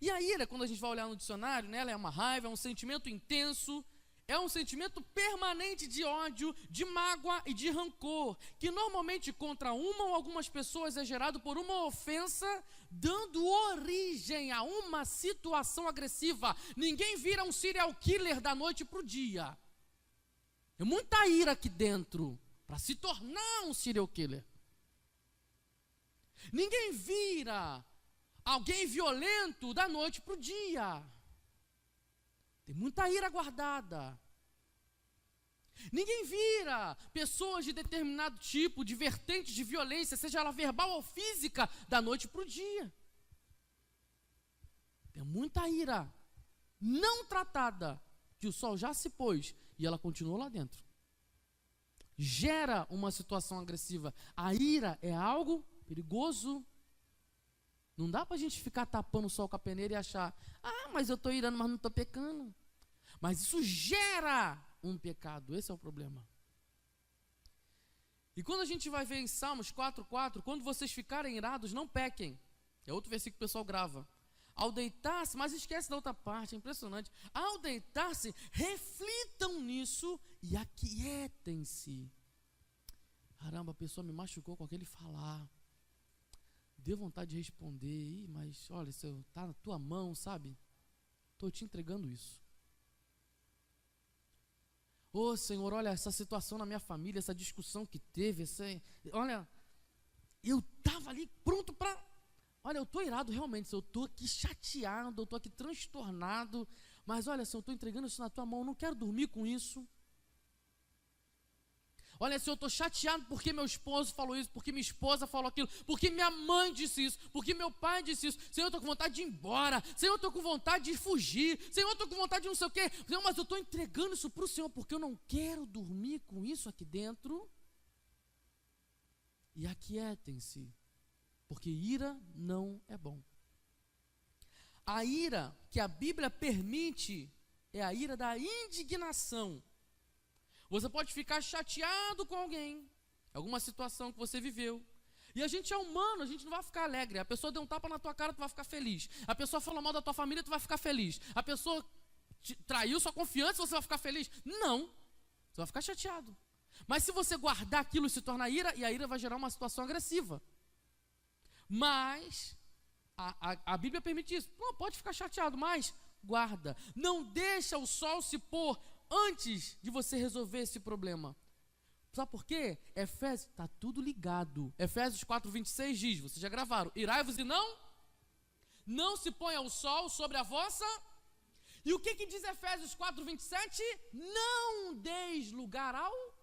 [SPEAKER 1] E a ira, quando a gente vai olhar no dicionário, né, ela é uma raiva, é um sentimento intenso, é um sentimento permanente de ódio, de mágoa e de rancor, que normalmente contra uma ou algumas pessoas é gerado por uma ofensa, dando origem a uma situação agressiva. Ninguém vira um serial killer da noite para o dia. É muita ira aqui dentro para se tornar um serial killer. Ninguém vira alguém violento da noite para o dia. Tem muita ira guardada. Ninguém vira pessoas de determinado tipo, de vertente de violência, seja ela verbal ou física, da noite para o dia. Tem muita ira não tratada, que o sol já se pôs e ela continuou lá dentro. Gera uma situação agressiva. A ira é algo perigoso. Não dá para a gente ficar tapando o sol com a peneira e achar, mas eu estou irando, mas não estou pecando. Mas isso gera um pecado, esse é o problema. E quando a gente vai ver em Salmos 4:4, quando vocês ficarem irados, não pequem. É outro versículo que o pessoal grava. Ao deitar-se, mas esquece da outra parte, é impressionante. Ao deitar-se, reflitam nisso e aquietem-se. Caramba, a pessoa me machucou com aquele falar. Deu vontade de responder, mas olha, isso está na tua mão, sabe? Estou te entregando isso. Senhor, olha essa situação na minha família, essa discussão que teve, olha, eu estava ali pronto para... Olha, eu estou irado realmente, eu estou aqui chateado, eu estou aqui transtornado, mas olha, Senhor, eu estou entregando isso na tua mão, eu não quero dormir com isso. Olha, Senhor, eu estou chateado porque meu esposo falou isso, porque minha esposa falou aquilo, porque minha mãe disse isso, porque meu pai disse isso. Senhor, eu estou com vontade de ir embora. Senhor, eu estou com vontade de fugir. Senhor, eu estou com vontade de não sei o quê. Senhor, mas eu estou entregando isso para o Senhor, porque eu não quero dormir com isso aqui dentro. E aquietem-se, porque ira não é bom. A ira que a Bíblia permite é a ira da indignação. Você pode ficar chateado com alguém, alguma situação que você viveu. E a gente é humano, a gente não vai ficar alegre. A pessoa deu um tapa na tua cara, tu vai ficar feliz. A pessoa falou mal da tua família, tu vai ficar feliz. A pessoa traiu sua confiança, você vai ficar feliz. Não. Você vai ficar chateado. Mas se você guardar aquilo, se torna ira, e a ira vai gerar uma situação agressiva. Mas a Bíblia permite isso. Não, pode ficar chateado, mas guarda. Não deixa o sol se pôr antes de você resolver esse problema. Sabe por quê? Efésios, está tudo ligado. Efésios 4:26 diz, vocês já gravaram, irai-vos e não se ponha o sol sobre a vossa. E o que diz Efésios 4:27? Não deis lugar ao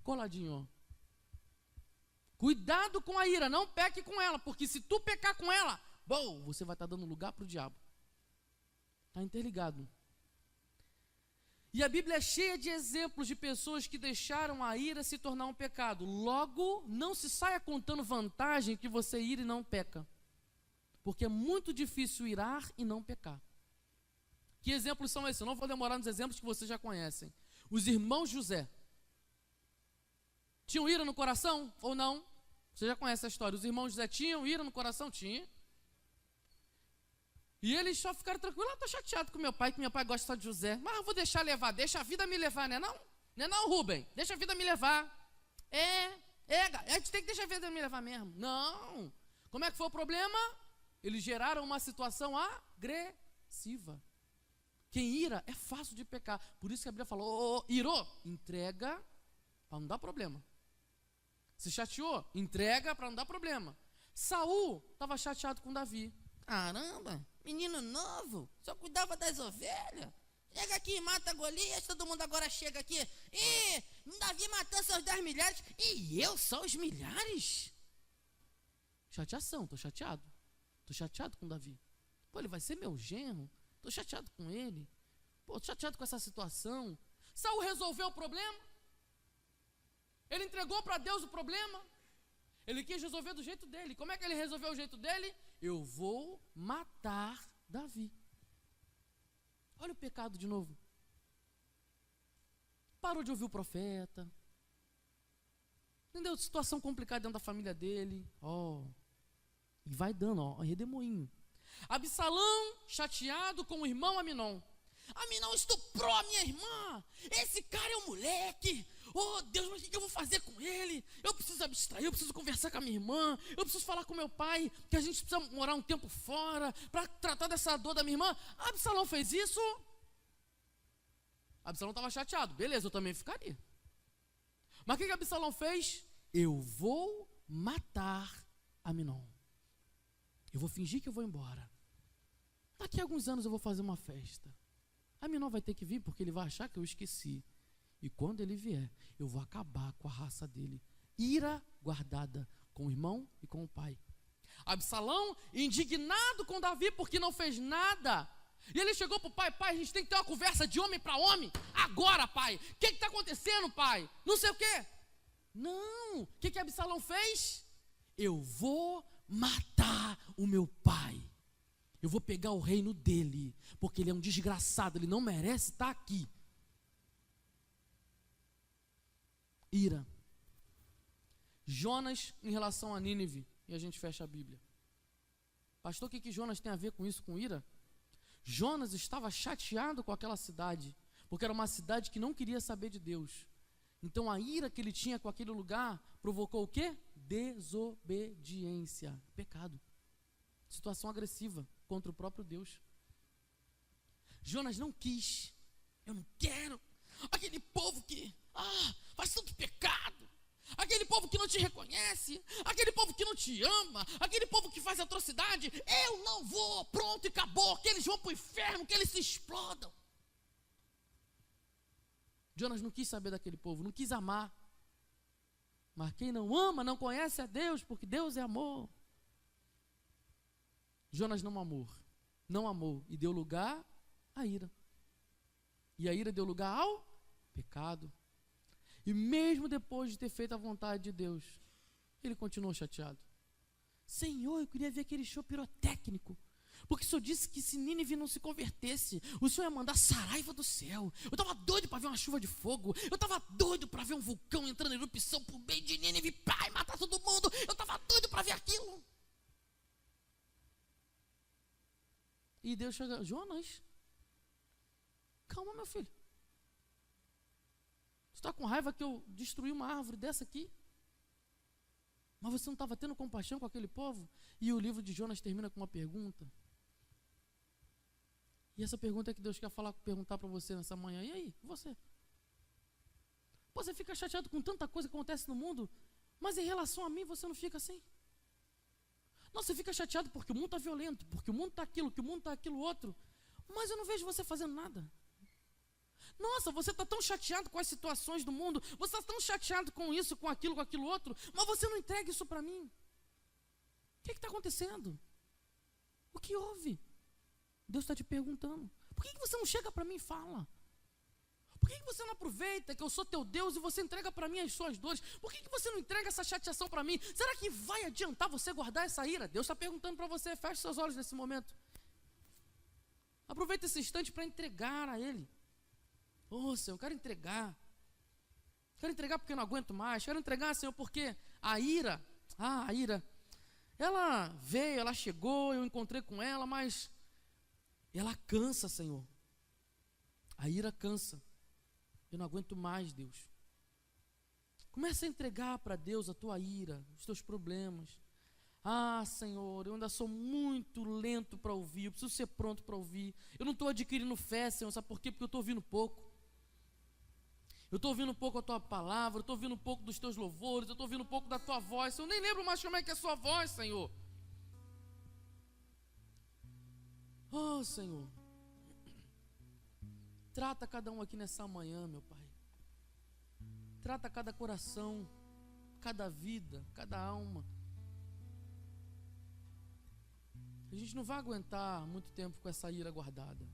[SPEAKER 1] coladinho, ó. Cuidado com a ira, não peque com ela, porque se tu pecar com ela, bom, você vai estar dando lugar para o diabo. Está interligado. E a Bíblia é cheia de exemplos de pessoas que deixaram a ira se tornar um pecado. Logo, não se saia contando vantagem que você ira e não peca. Porque é muito difícil irar e não pecar. Que exemplos são esses? Eu não vou demorar nos exemplos que vocês já conhecem. Os irmãos José. Tinham ira no coração ou não? Você já conhece a história. Os irmãos José tinham ira no coração? Tinha. E eles só ficaram tranquilos. Estou chateado com meu pai, que meu pai gosta só de José. Mas eu vou deixar levar, deixa a vida me levar, né não? Não é não, Rubem? Deixa a vida me levar. A gente tem que deixar a vida me levar mesmo. Não. Como é que foi o problema? Eles geraram uma situação agressiva. Quem ira é fácil de pecar. Por isso que a Bíblia falou, irou, entrega para não dar problema. Se chateou, entrega para não dar problema. Saul estava chateado com Davi. Caramba, menino novo, só cuidava das ovelhas. Chega aqui e mata Golias, todo mundo agora chega aqui. Davi matou seus 10 milhares e eu só os milhares. Chateação, estou chateado. Estou chateado com Davi. Pô, ele vai ser meu genro. Estou chateado com ele. Pô, estou chateado com essa situação. Saul resolveu o problema. Ele entregou para Deus o problema. Ele quis resolver do jeito dele. Como é que ele resolveu o jeito dele? Eu vou matar Davi. Olha o pecado de novo. Parou de ouvir o profeta. Entendeu? Situação complicada dentro da família dele. E vai dando, redemoinho. Absalão chateado com o irmão Aminon. Aminon estuprou a minha irmã. Esse cara é um moleque. Oh Deus, mas o que eu vou fazer com ele? Eu preciso abstrair, eu preciso conversar com a minha irmã. Eu preciso falar com meu pai, que a gente precisa morar um tempo fora para tratar dessa dor da minha irmã. Absalão fez isso. Absalão estava chateado. Beleza, eu também ficaria. Mas o que Absalão fez? Eu vou matar Aminon. Eu vou fingir que eu vou embora. Daqui a alguns anos eu vou fazer uma festa. Aminon vai ter que vir porque ele vai achar que eu esqueci. E quando ele vier, eu vou acabar com a raça dele. Ira guardada com o irmão e com o pai. Absalão, indignado com Davi porque não fez nada. E ele chegou para o pai, a gente tem que ter uma conversa de homem para homem. Agora, pai, o que está acontecendo, pai? Não sei o quê. Não, o que Absalão fez? Eu vou matar o meu pai. Eu vou pegar o reino dele, porque ele é um desgraçado, ele não merece estar aqui. Ira. Jonas em relação a Nínive, e a gente fecha a Bíblia. Pastor, o que Jonas tem a ver com isso, com ira? Jonas estava chateado com aquela cidade, porque era uma cidade que não queria saber de Deus. Então a ira que ele tinha com aquele lugar provocou o quê? Desobediência, pecado, situação agressiva contra o próprio Deus. Jonas não quis, eu não quero, aquele povo que faz tanto pecado, aquele povo que não te reconhece, aquele povo que não te ama, aquele povo que faz atrocidade, eu não vou, pronto e acabou, que eles vão para o inferno, que eles se explodam. Jonas não quis saber daquele povo, não quis amar. Mas quem não ama não conhece a Deus, porque Deus é amor. Jonas não amou e deu lugar à ira. E a ira deu lugar ao pecado. E mesmo depois de ter feito a vontade de Deus, ele continuou chateado. Senhor, eu queria ver aquele show pirotécnico, porque o Senhor disse que se Nínive não se convertesse, o Senhor ia mandar saraiva do céu. Eu estava doido para ver uma chuva de fogo. Eu estava doido para ver um vulcão entrando em erupção por meio de Nínive, matar todo mundo. Eu estava doido para ver aquilo. E Deus chega, Jonas, calma, meu filho. está com raiva que eu destruí uma árvore dessa aqui? Mas você não estava tendo compaixão com aquele povo? E o livro de Jonas termina com uma pergunta. E essa pergunta é que Deus quer perguntar para você nessa manhã. E aí, você? Pô, você fica chateado com tanta coisa que acontece no mundo, mas em relação a mim você não fica assim? Não, você fica chateado porque o mundo está violento, porque o mundo está aquilo, que o mundo está aquilo outro, mas eu não vejo você fazendo nada. Nossa, você está tão chateado com as situações do mundo, você está tão chateado com isso, com aquilo outro, mas você não entrega isso para mim. O que está acontecendo? O que houve? Deus está te perguntando. Por que você não chega para mim e fala? Por que você não aproveita que eu sou teu Deus e você entrega para mim as suas dores? Por que você não entrega essa chateação para mim? Será que vai adiantar você guardar essa ira? Deus está perguntando para você. Feche seus olhos nesse momento. Aproveita esse instante para entregar a Ele. Oh, Senhor, eu quero entregar. Quero entregar porque eu não aguento mais. Quero entregar, Senhor, porque a ira, ela veio, ela chegou, eu encontrei com ela, mas ela cansa, Senhor. A ira cansa. Eu não aguento mais, Deus. Comece a entregar para Deus a tua ira, os teus problemas. Ah, Senhor, eu ainda sou muito lento para ouvir, eu preciso ser pronto para ouvir. Eu não estou adquirindo fé, Senhor, sabe por quê? Porque eu estou ouvindo pouco. Eu estou ouvindo um pouco a tua palavra, eu estou ouvindo um pouco dos teus louvores, eu estou ouvindo um pouco da tua voz. Eu nem lembro mais como é que é a sua voz, Senhor. Oh, Senhor. Trata cada um aqui nessa manhã, meu Pai. Trata cada coração, cada vida, cada alma. A gente não vai aguentar muito tempo com essa ira guardada,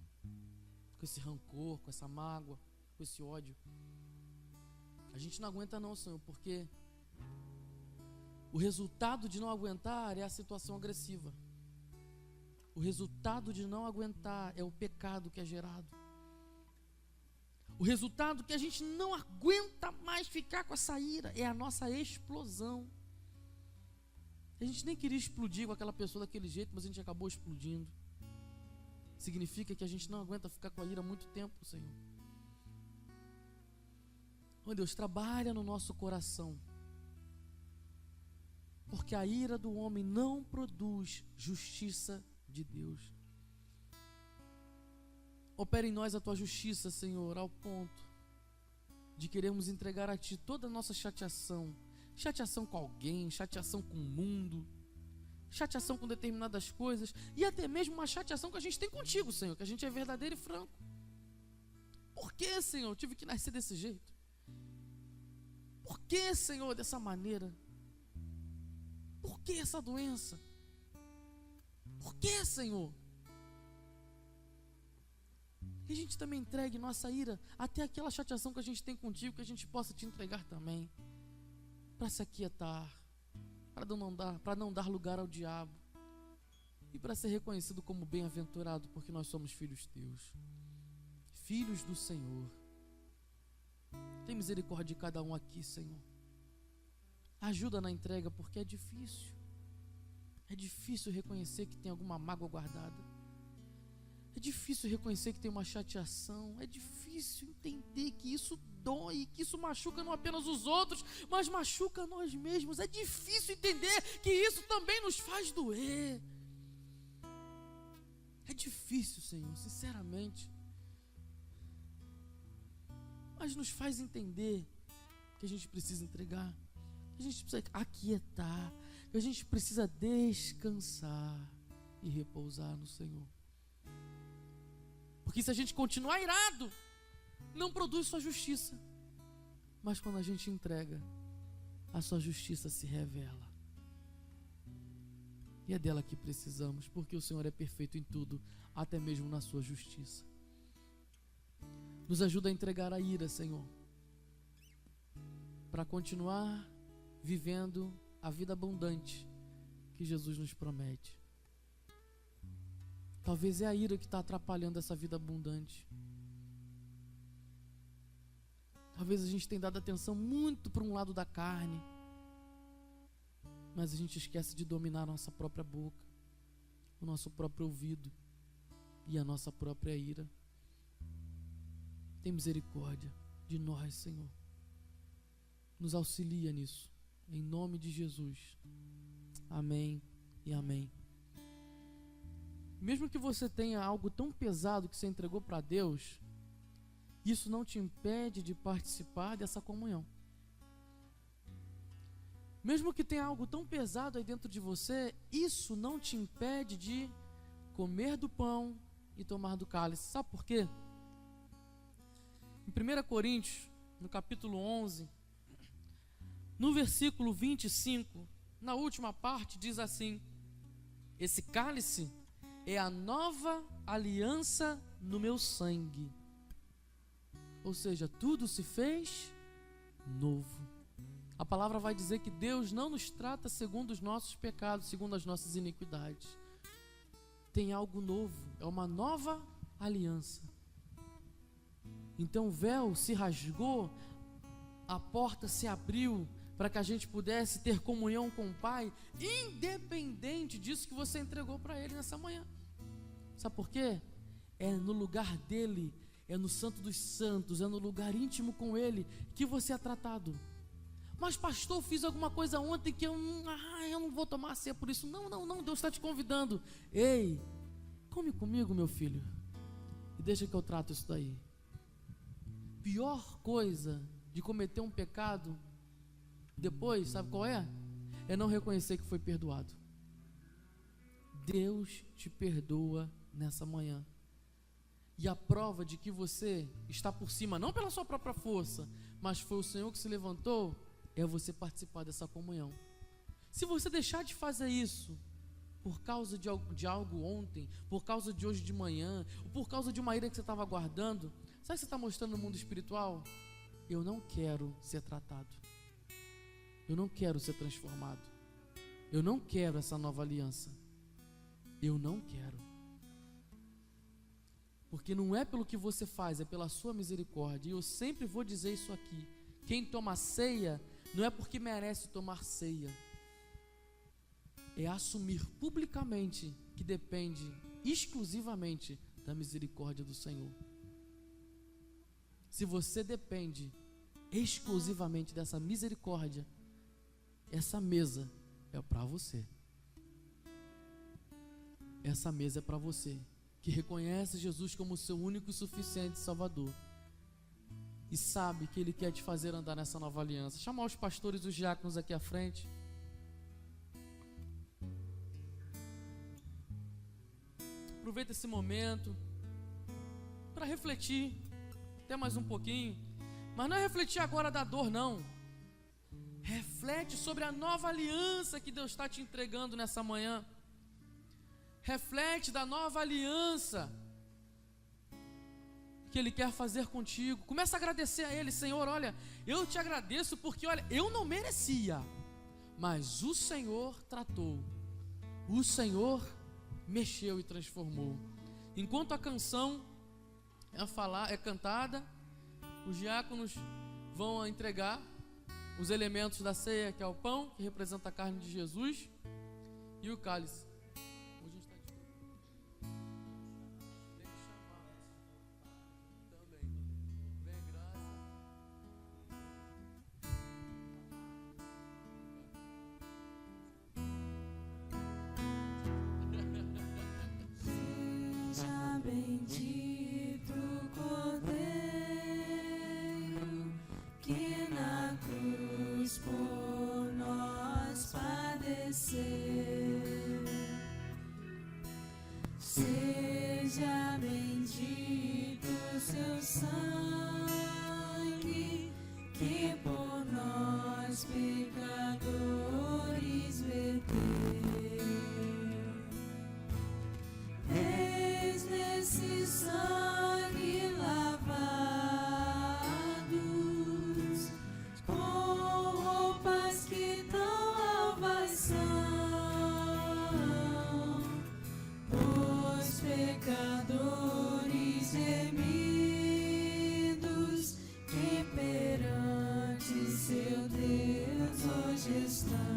[SPEAKER 1] com esse rancor, com essa mágoa, com esse ódio. A gente não aguenta não, Senhor, porque o resultado de não aguentar é a situação agressiva. O resultado de não aguentar é o pecado que é gerado. O resultado que a gente não aguenta mais ficar com essa ira é a nossa explosão. A gente nem queria explodir com aquela pessoa daquele jeito, mas a gente acabou explodindo. Significa que a gente não aguenta ficar com a ira muito tempo, Senhor. Oh, Deus, trabalha no nosso coração. Porque a ira do homem não produz justiça de Deus. Opera em nós a tua justiça, Senhor, ao ponto de querermos entregar a Ti toda a nossa chateação. Chateação com alguém, chateação com o mundo, chateação com determinadas coisas e até mesmo uma chateação que a gente tem contigo, Senhor, que a gente é verdadeiro e franco. Por que, Senhor, eu tive que nascer desse jeito? Por que, Senhor, dessa maneira? Por que essa doença? Por que, Senhor? Que a gente também entregue nossa ira, até aquela chateação que a gente tem contigo, que a gente possa te entregar também, para se aquietar, para não dar lugar ao diabo, e para ser reconhecido como bem-aventurado, porque nós somos filhos teus, filhos do Senhor. Tem misericórdia de cada um aqui, Senhor. Ajuda na entrega, porque é difícil. É difícil reconhecer que tem alguma mágoa guardada. É difícil reconhecer que tem uma chateação. É difícil entender que isso dói, que isso machuca não apenas os outros, mas machuca nós mesmos. É difícil entender que isso também nos faz doer. É difícil, Senhor, sinceramente. Mas nos faz entender que a gente precisa entregar, que a gente precisa aquietar, que a gente precisa descansar e repousar no Senhor. Porque se a gente continuar irado, não produz sua justiça. Mas quando a gente entrega, a sua justiça se revela. E é dela que precisamos, porque o Senhor é perfeito em tudo, até mesmo na sua justiça. Nos ajuda a entregar a ira, Senhor, para continuar vivendo a vida abundante que Jesus nos promete. Talvez é a ira que está atrapalhando essa vida abundante. Talvez a gente tenha dado atenção muito para um lado da carne, mas a gente esquece de dominar a nossa própria boca, o nosso próprio ouvido e a nossa própria ira. Tem misericórdia de nós, Senhor. nos auxilia nisso. Em nome de Jesus. Amém e amém. Mesmo que você tenha algo tão pesado que você entregou para Deus, isso não te impede de participar dessa comunhão. Mesmo que tenha algo tão pesado aí dentro de você, isso não te impede de comer do pão e tomar do cálice. Sabe por quê? Em 1 Coríntios, no capítulo 11, no versículo 25, na última parte, diz assim: esse cálice é a nova aliança no meu sangue. Ou seja, tudo se fez novo. A palavra vai dizer que Deus não nos trata segundo os nossos pecados, segundo as nossas iniquidades. Tem algo novo, é uma nova aliança. Então o véu se rasgou, a porta se abriu para que a gente pudesse ter comunhão com o Pai, independente disso que você entregou para Ele nessa manhã. Sabe por quê? É no lugar dele, é no Santo dos Santos, é no lugar íntimo com Ele que você é tratado. Mas pastor, fiz alguma coisa ontem que eu não vou tomar a ceia por isso. Não, Deus está te convidando. Ei, come comigo, meu filho, e deixa que eu trato isso daí. Pior coisa de cometer um pecado depois, sabe qual é? É não reconhecer que foi perdoado. Deus te perdoa nessa manhã. E a prova de que você está por cima, não pela sua própria força, mas foi o Senhor que se levantou, é você participar dessa comunhão. Se você deixar de fazer isso por causa de algo ontem, por causa de hoje de manhã, ou por causa de uma ira que você estava guardando, sabe o que você está mostrando no mundo espiritual? Eu não quero ser tratado. Eu não quero ser transformado. Eu não quero essa nova aliança. Eu não quero. Porque não é pelo que você faz, é pela sua misericórdia. E eu sempre vou dizer isso aqui: quem toma ceia não é porque merece tomar ceia, é assumir publicamente que depende exclusivamente da misericórdia do Senhor. Se você depende exclusivamente dessa misericórdia, essa mesa é para você. Essa mesa é para você que reconhece Jesus como seu único e suficiente Salvador e sabe que Ele quer te fazer andar nessa nova aliança. Chamar os pastores e os diáconos aqui à frente. Aproveita esse momento para refletir até mais um pouquinho, mas não é refletir agora da dor, não. Reflete sobre a nova aliança que Deus está te entregando nessa manhã. Reflete da nova aliança que Ele quer fazer contigo. Começa a agradecer a Ele: Senhor, olha, eu te agradeço porque, olha, eu não merecia, mas o Senhor tratou, o Senhor mexeu e transformou. Enquanto a canção é cantada, os diáconos vão entregar os elementos da ceia, que é o pão, que representa a carne de Jesus, e o cálice.
[SPEAKER 2] Bendito Cordeiro que na cruz por nós padeceu, seja bendito seu sangue que por nós pecadores verteu. Nesse sangue lavados, com roupas que tão alvas são, os pecadores remidos que perante seu Deus hoje estão.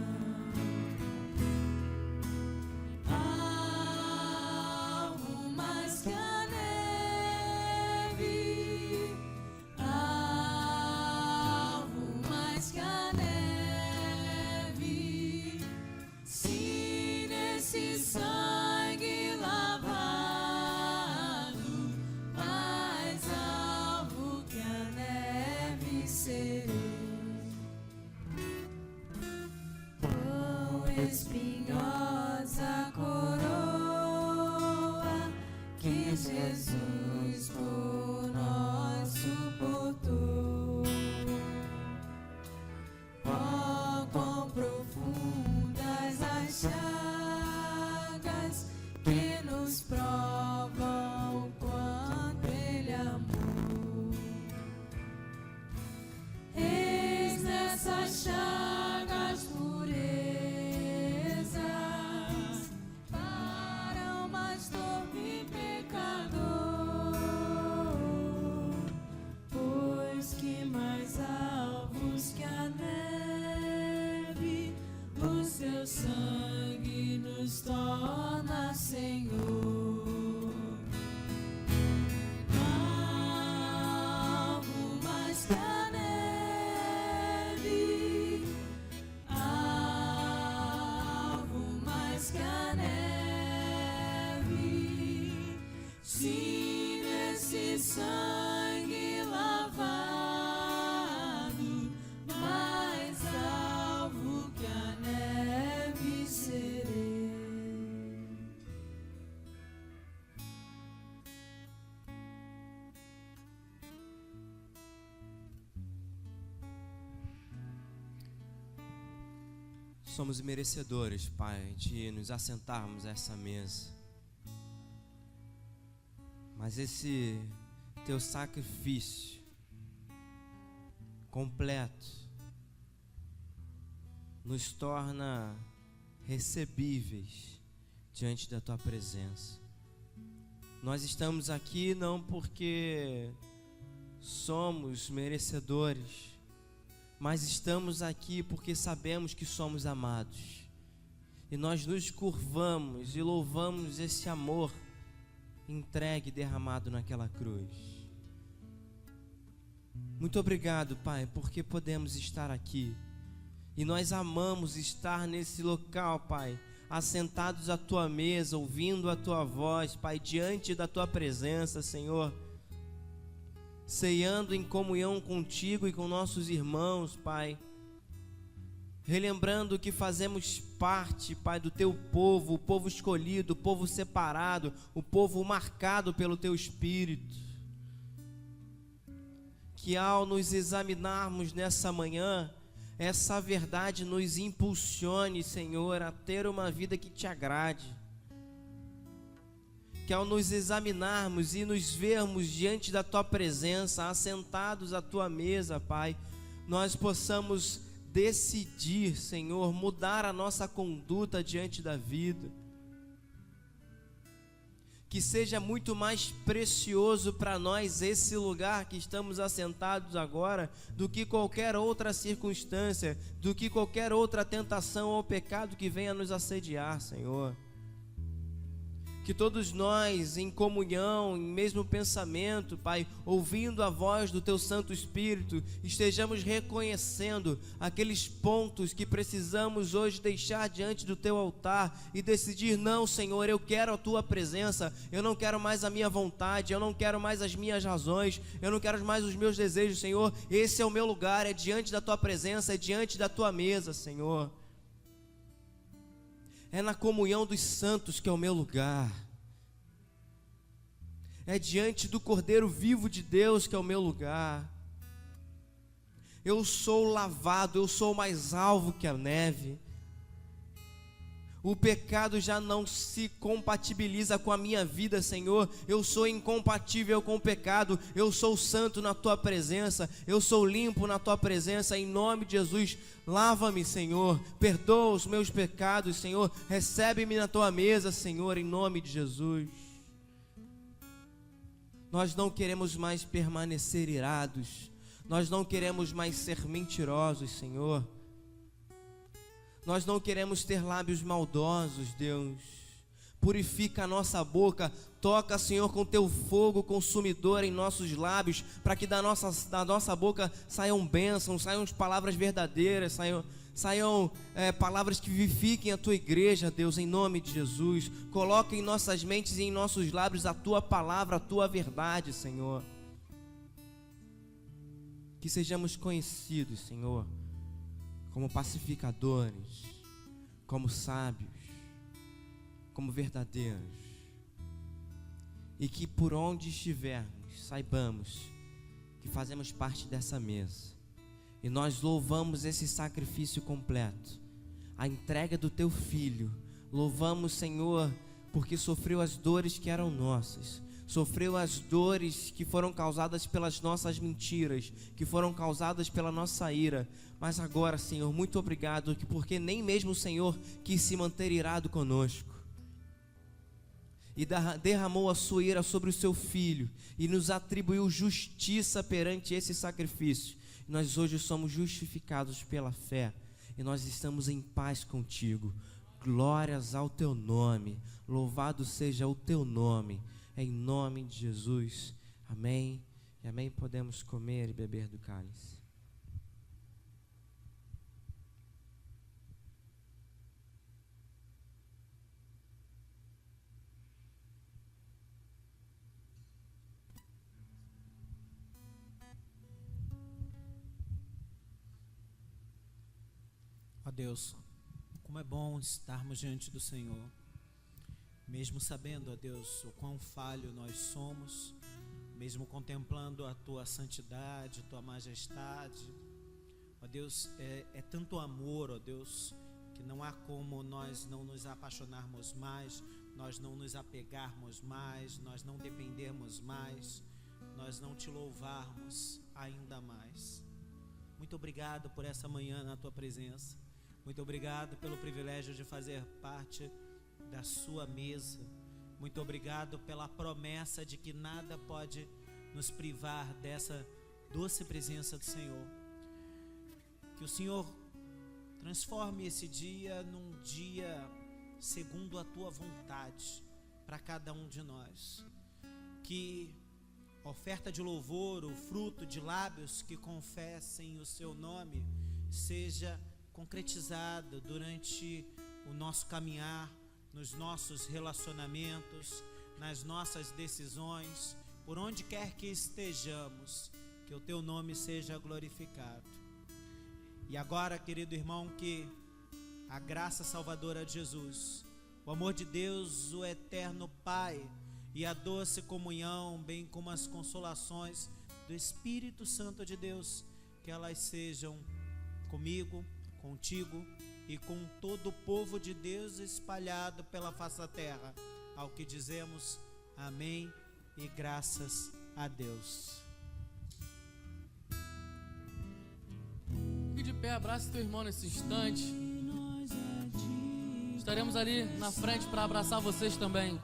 [SPEAKER 2] Sky. Jesus por nós suportou. Oh, quão profundas as chagas que nos provam o quanto Ele amou. Eis nessas chagas purezas para o mais torpe pecador, pois que mais alvos que a neve o seu sangue nos torna Senhor. Alvo mais que a neve, alvo mais que a neve, sim, nesse sangue lavado, mais alvo que a neve serei.
[SPEAKER 3] Somos merecedores, Pai, de nos assentarmos a essa mesa. Mas esse teu sacrifício completo nos torna recebíveis diante da tua presença. Nós estamos aqui não porque somos merecedores, mas estamos aqui porque sabemos que somos amados. E nós nos curvamos e louvamos esse amor entregue e derramado naquela cruz. Muito obrigado, Pai, porque podemos estar aqui. E nós amamos estar nesse local, Pai, assentados à tua mesa, ouvindo a tua voz, Pai, diante da tua presença, Senhor, ceando em comunhão contigo e com nossos irmãos, Pai, relembrando que fazemos parte, Pai, do teu povo, o povo escolhido, o povo separado, o povo marcado pelo teu Espírito. Que ao nos examinarmos nessa manhã, essa verdade nos impulsione, Senhor, a ter uma vida que te agrade. Que ao nos examinarmos e nos vermos diante da tua presença, assentados à tua mesa, Pai, nós possamos decidir, Senhor, mudar a nossa conduta diante da vida. Que seja muito mais precioso para nós esse lugar que estamos assentados agora do que qualquer outra circunstância, do que qualquer outra tentação ou pecado que venha nos assediar, Senhor. Que todos nós, em comunhão, em mesmo pensamento, Pai, ouvindo a voz do Teu Santo Espírito, estejamos reconhecendo aqueles pontos que precisamos hoje deixar diante do Teu altar e decidir: não, Senhor, eu quero a Tua presença, eu não quero mais a minha vontade, eu não quero mais as minhas razões, eu não quero mais os meus desejos, Senhor. Esse é o meu lugar, é diante da Tua presença, é diante da Tua mesa, Senhor. É na comunhão dos santos que é o meu lugar. É diante do Cordeiro vivo de Deus que é o meu lugar. Eu sou lavado, eu sou mais alvo que a neve. O pecado já não se compatibiliza com a minha vida, Senhor. Eu sou incompatível com o pecado. Eu sou santo na Tua presença. Eu sou limpo na Tua presença. Em nome de Jesus, lava-me, Senhor. Perdoa os meus pecados, Senhor. Recebe-me na Tua mesa, Senhor, em nome de Jesus. Nós não queremos mais permanecer irados. Nós não queremos mais ser mentirosos, Senhor. Nós não queremos ter lábios maldosos, Deus. Purifica a nossa boca. Toca, Senhor, com Teu fogo consumidor em nossos lábios, para que da nossa boca saiam bênçãos, saiam palavras verdadeiras, saiam palavras que vivifiquem a Tua igreja, Deus, em nome de Jesus. Coloca em nossas mentes e em nossos lábios a Tua palavra, a Tua verdade, Senhor. Que sejamos conhecidos, Senhor, como pacificadores, como sábios, como verdadeiros. e que por onde estivermos, saibamos que fazemos parte dessa mesa. E nós louvamos esse sacrifício completo, a entrega do teu Filho. Louvamos, Senhor, porque sofreu as dores que eram nossas, sofreu as dores que foram causadas pelas nossas mentiras, que foram causadas pela nossa ira. Mas agora, Senhor, muito obrigado, porque nem mesmo o Senhor quis se manter irado conosco, e derramou a sua ira sobre o seu Filho, e nos atribuiu justiça perante esse sacrifício. Nós hoje somos justificados pela fé, e nós estamos em paz contigo. Glórias ao teu nome, louvado seja o teu nome, em nome de Jesus, amém, e amém. Podemos comer e beber do cálice.
[SPEAKER 4] Ó Deus, como é bom estarmos diante do Senhor, mesmo sabendo, ó Deus, o quão falho nós somos, mesmo contemplando a Tua santidade, Tua majestade. Ó Deus, é tanto amor, ó Deus, que não há como nós não nos apaixonarmos mais, nós não nos apegarmos mais, nós não dependermos mais, nós não Te louvarmos ainda mais. Muito obrigado por essa manhã na Tua presença. Muito obrigado pelo privilégio de fazer parte da sua mesa. Muito obrigado pela promessa de que nada pode nos privar dessa doce presença do Senhor. Que o Senhor transforme esse dia num dia segundo a Tua vontade para cada um de nós. Que a oferta de louvor, o fruto de lábios que confessem o Seu nome, seja concretizada durante o nosso caminhar, nos nossos relacionamentos, nas nossas decisões, por onde quer que estejamos, que o Teu nome seja glorificado. E agora, querido irmão, que a graça salvadora de Jesus, o amor de Deus, o eterno Pai, e a doce comunhão, bem como as consolações do Espírito Santo de Deus, que elas sejam comigo, contigo e com todo o povo de Deus espalhado pela face da terra, ao que dizemos amém e graças a Deus.
[SPEAKER 1] Fique de pé, abraça teu irmão nesse instante. Estaremos ali na frente para abraçar vocês também.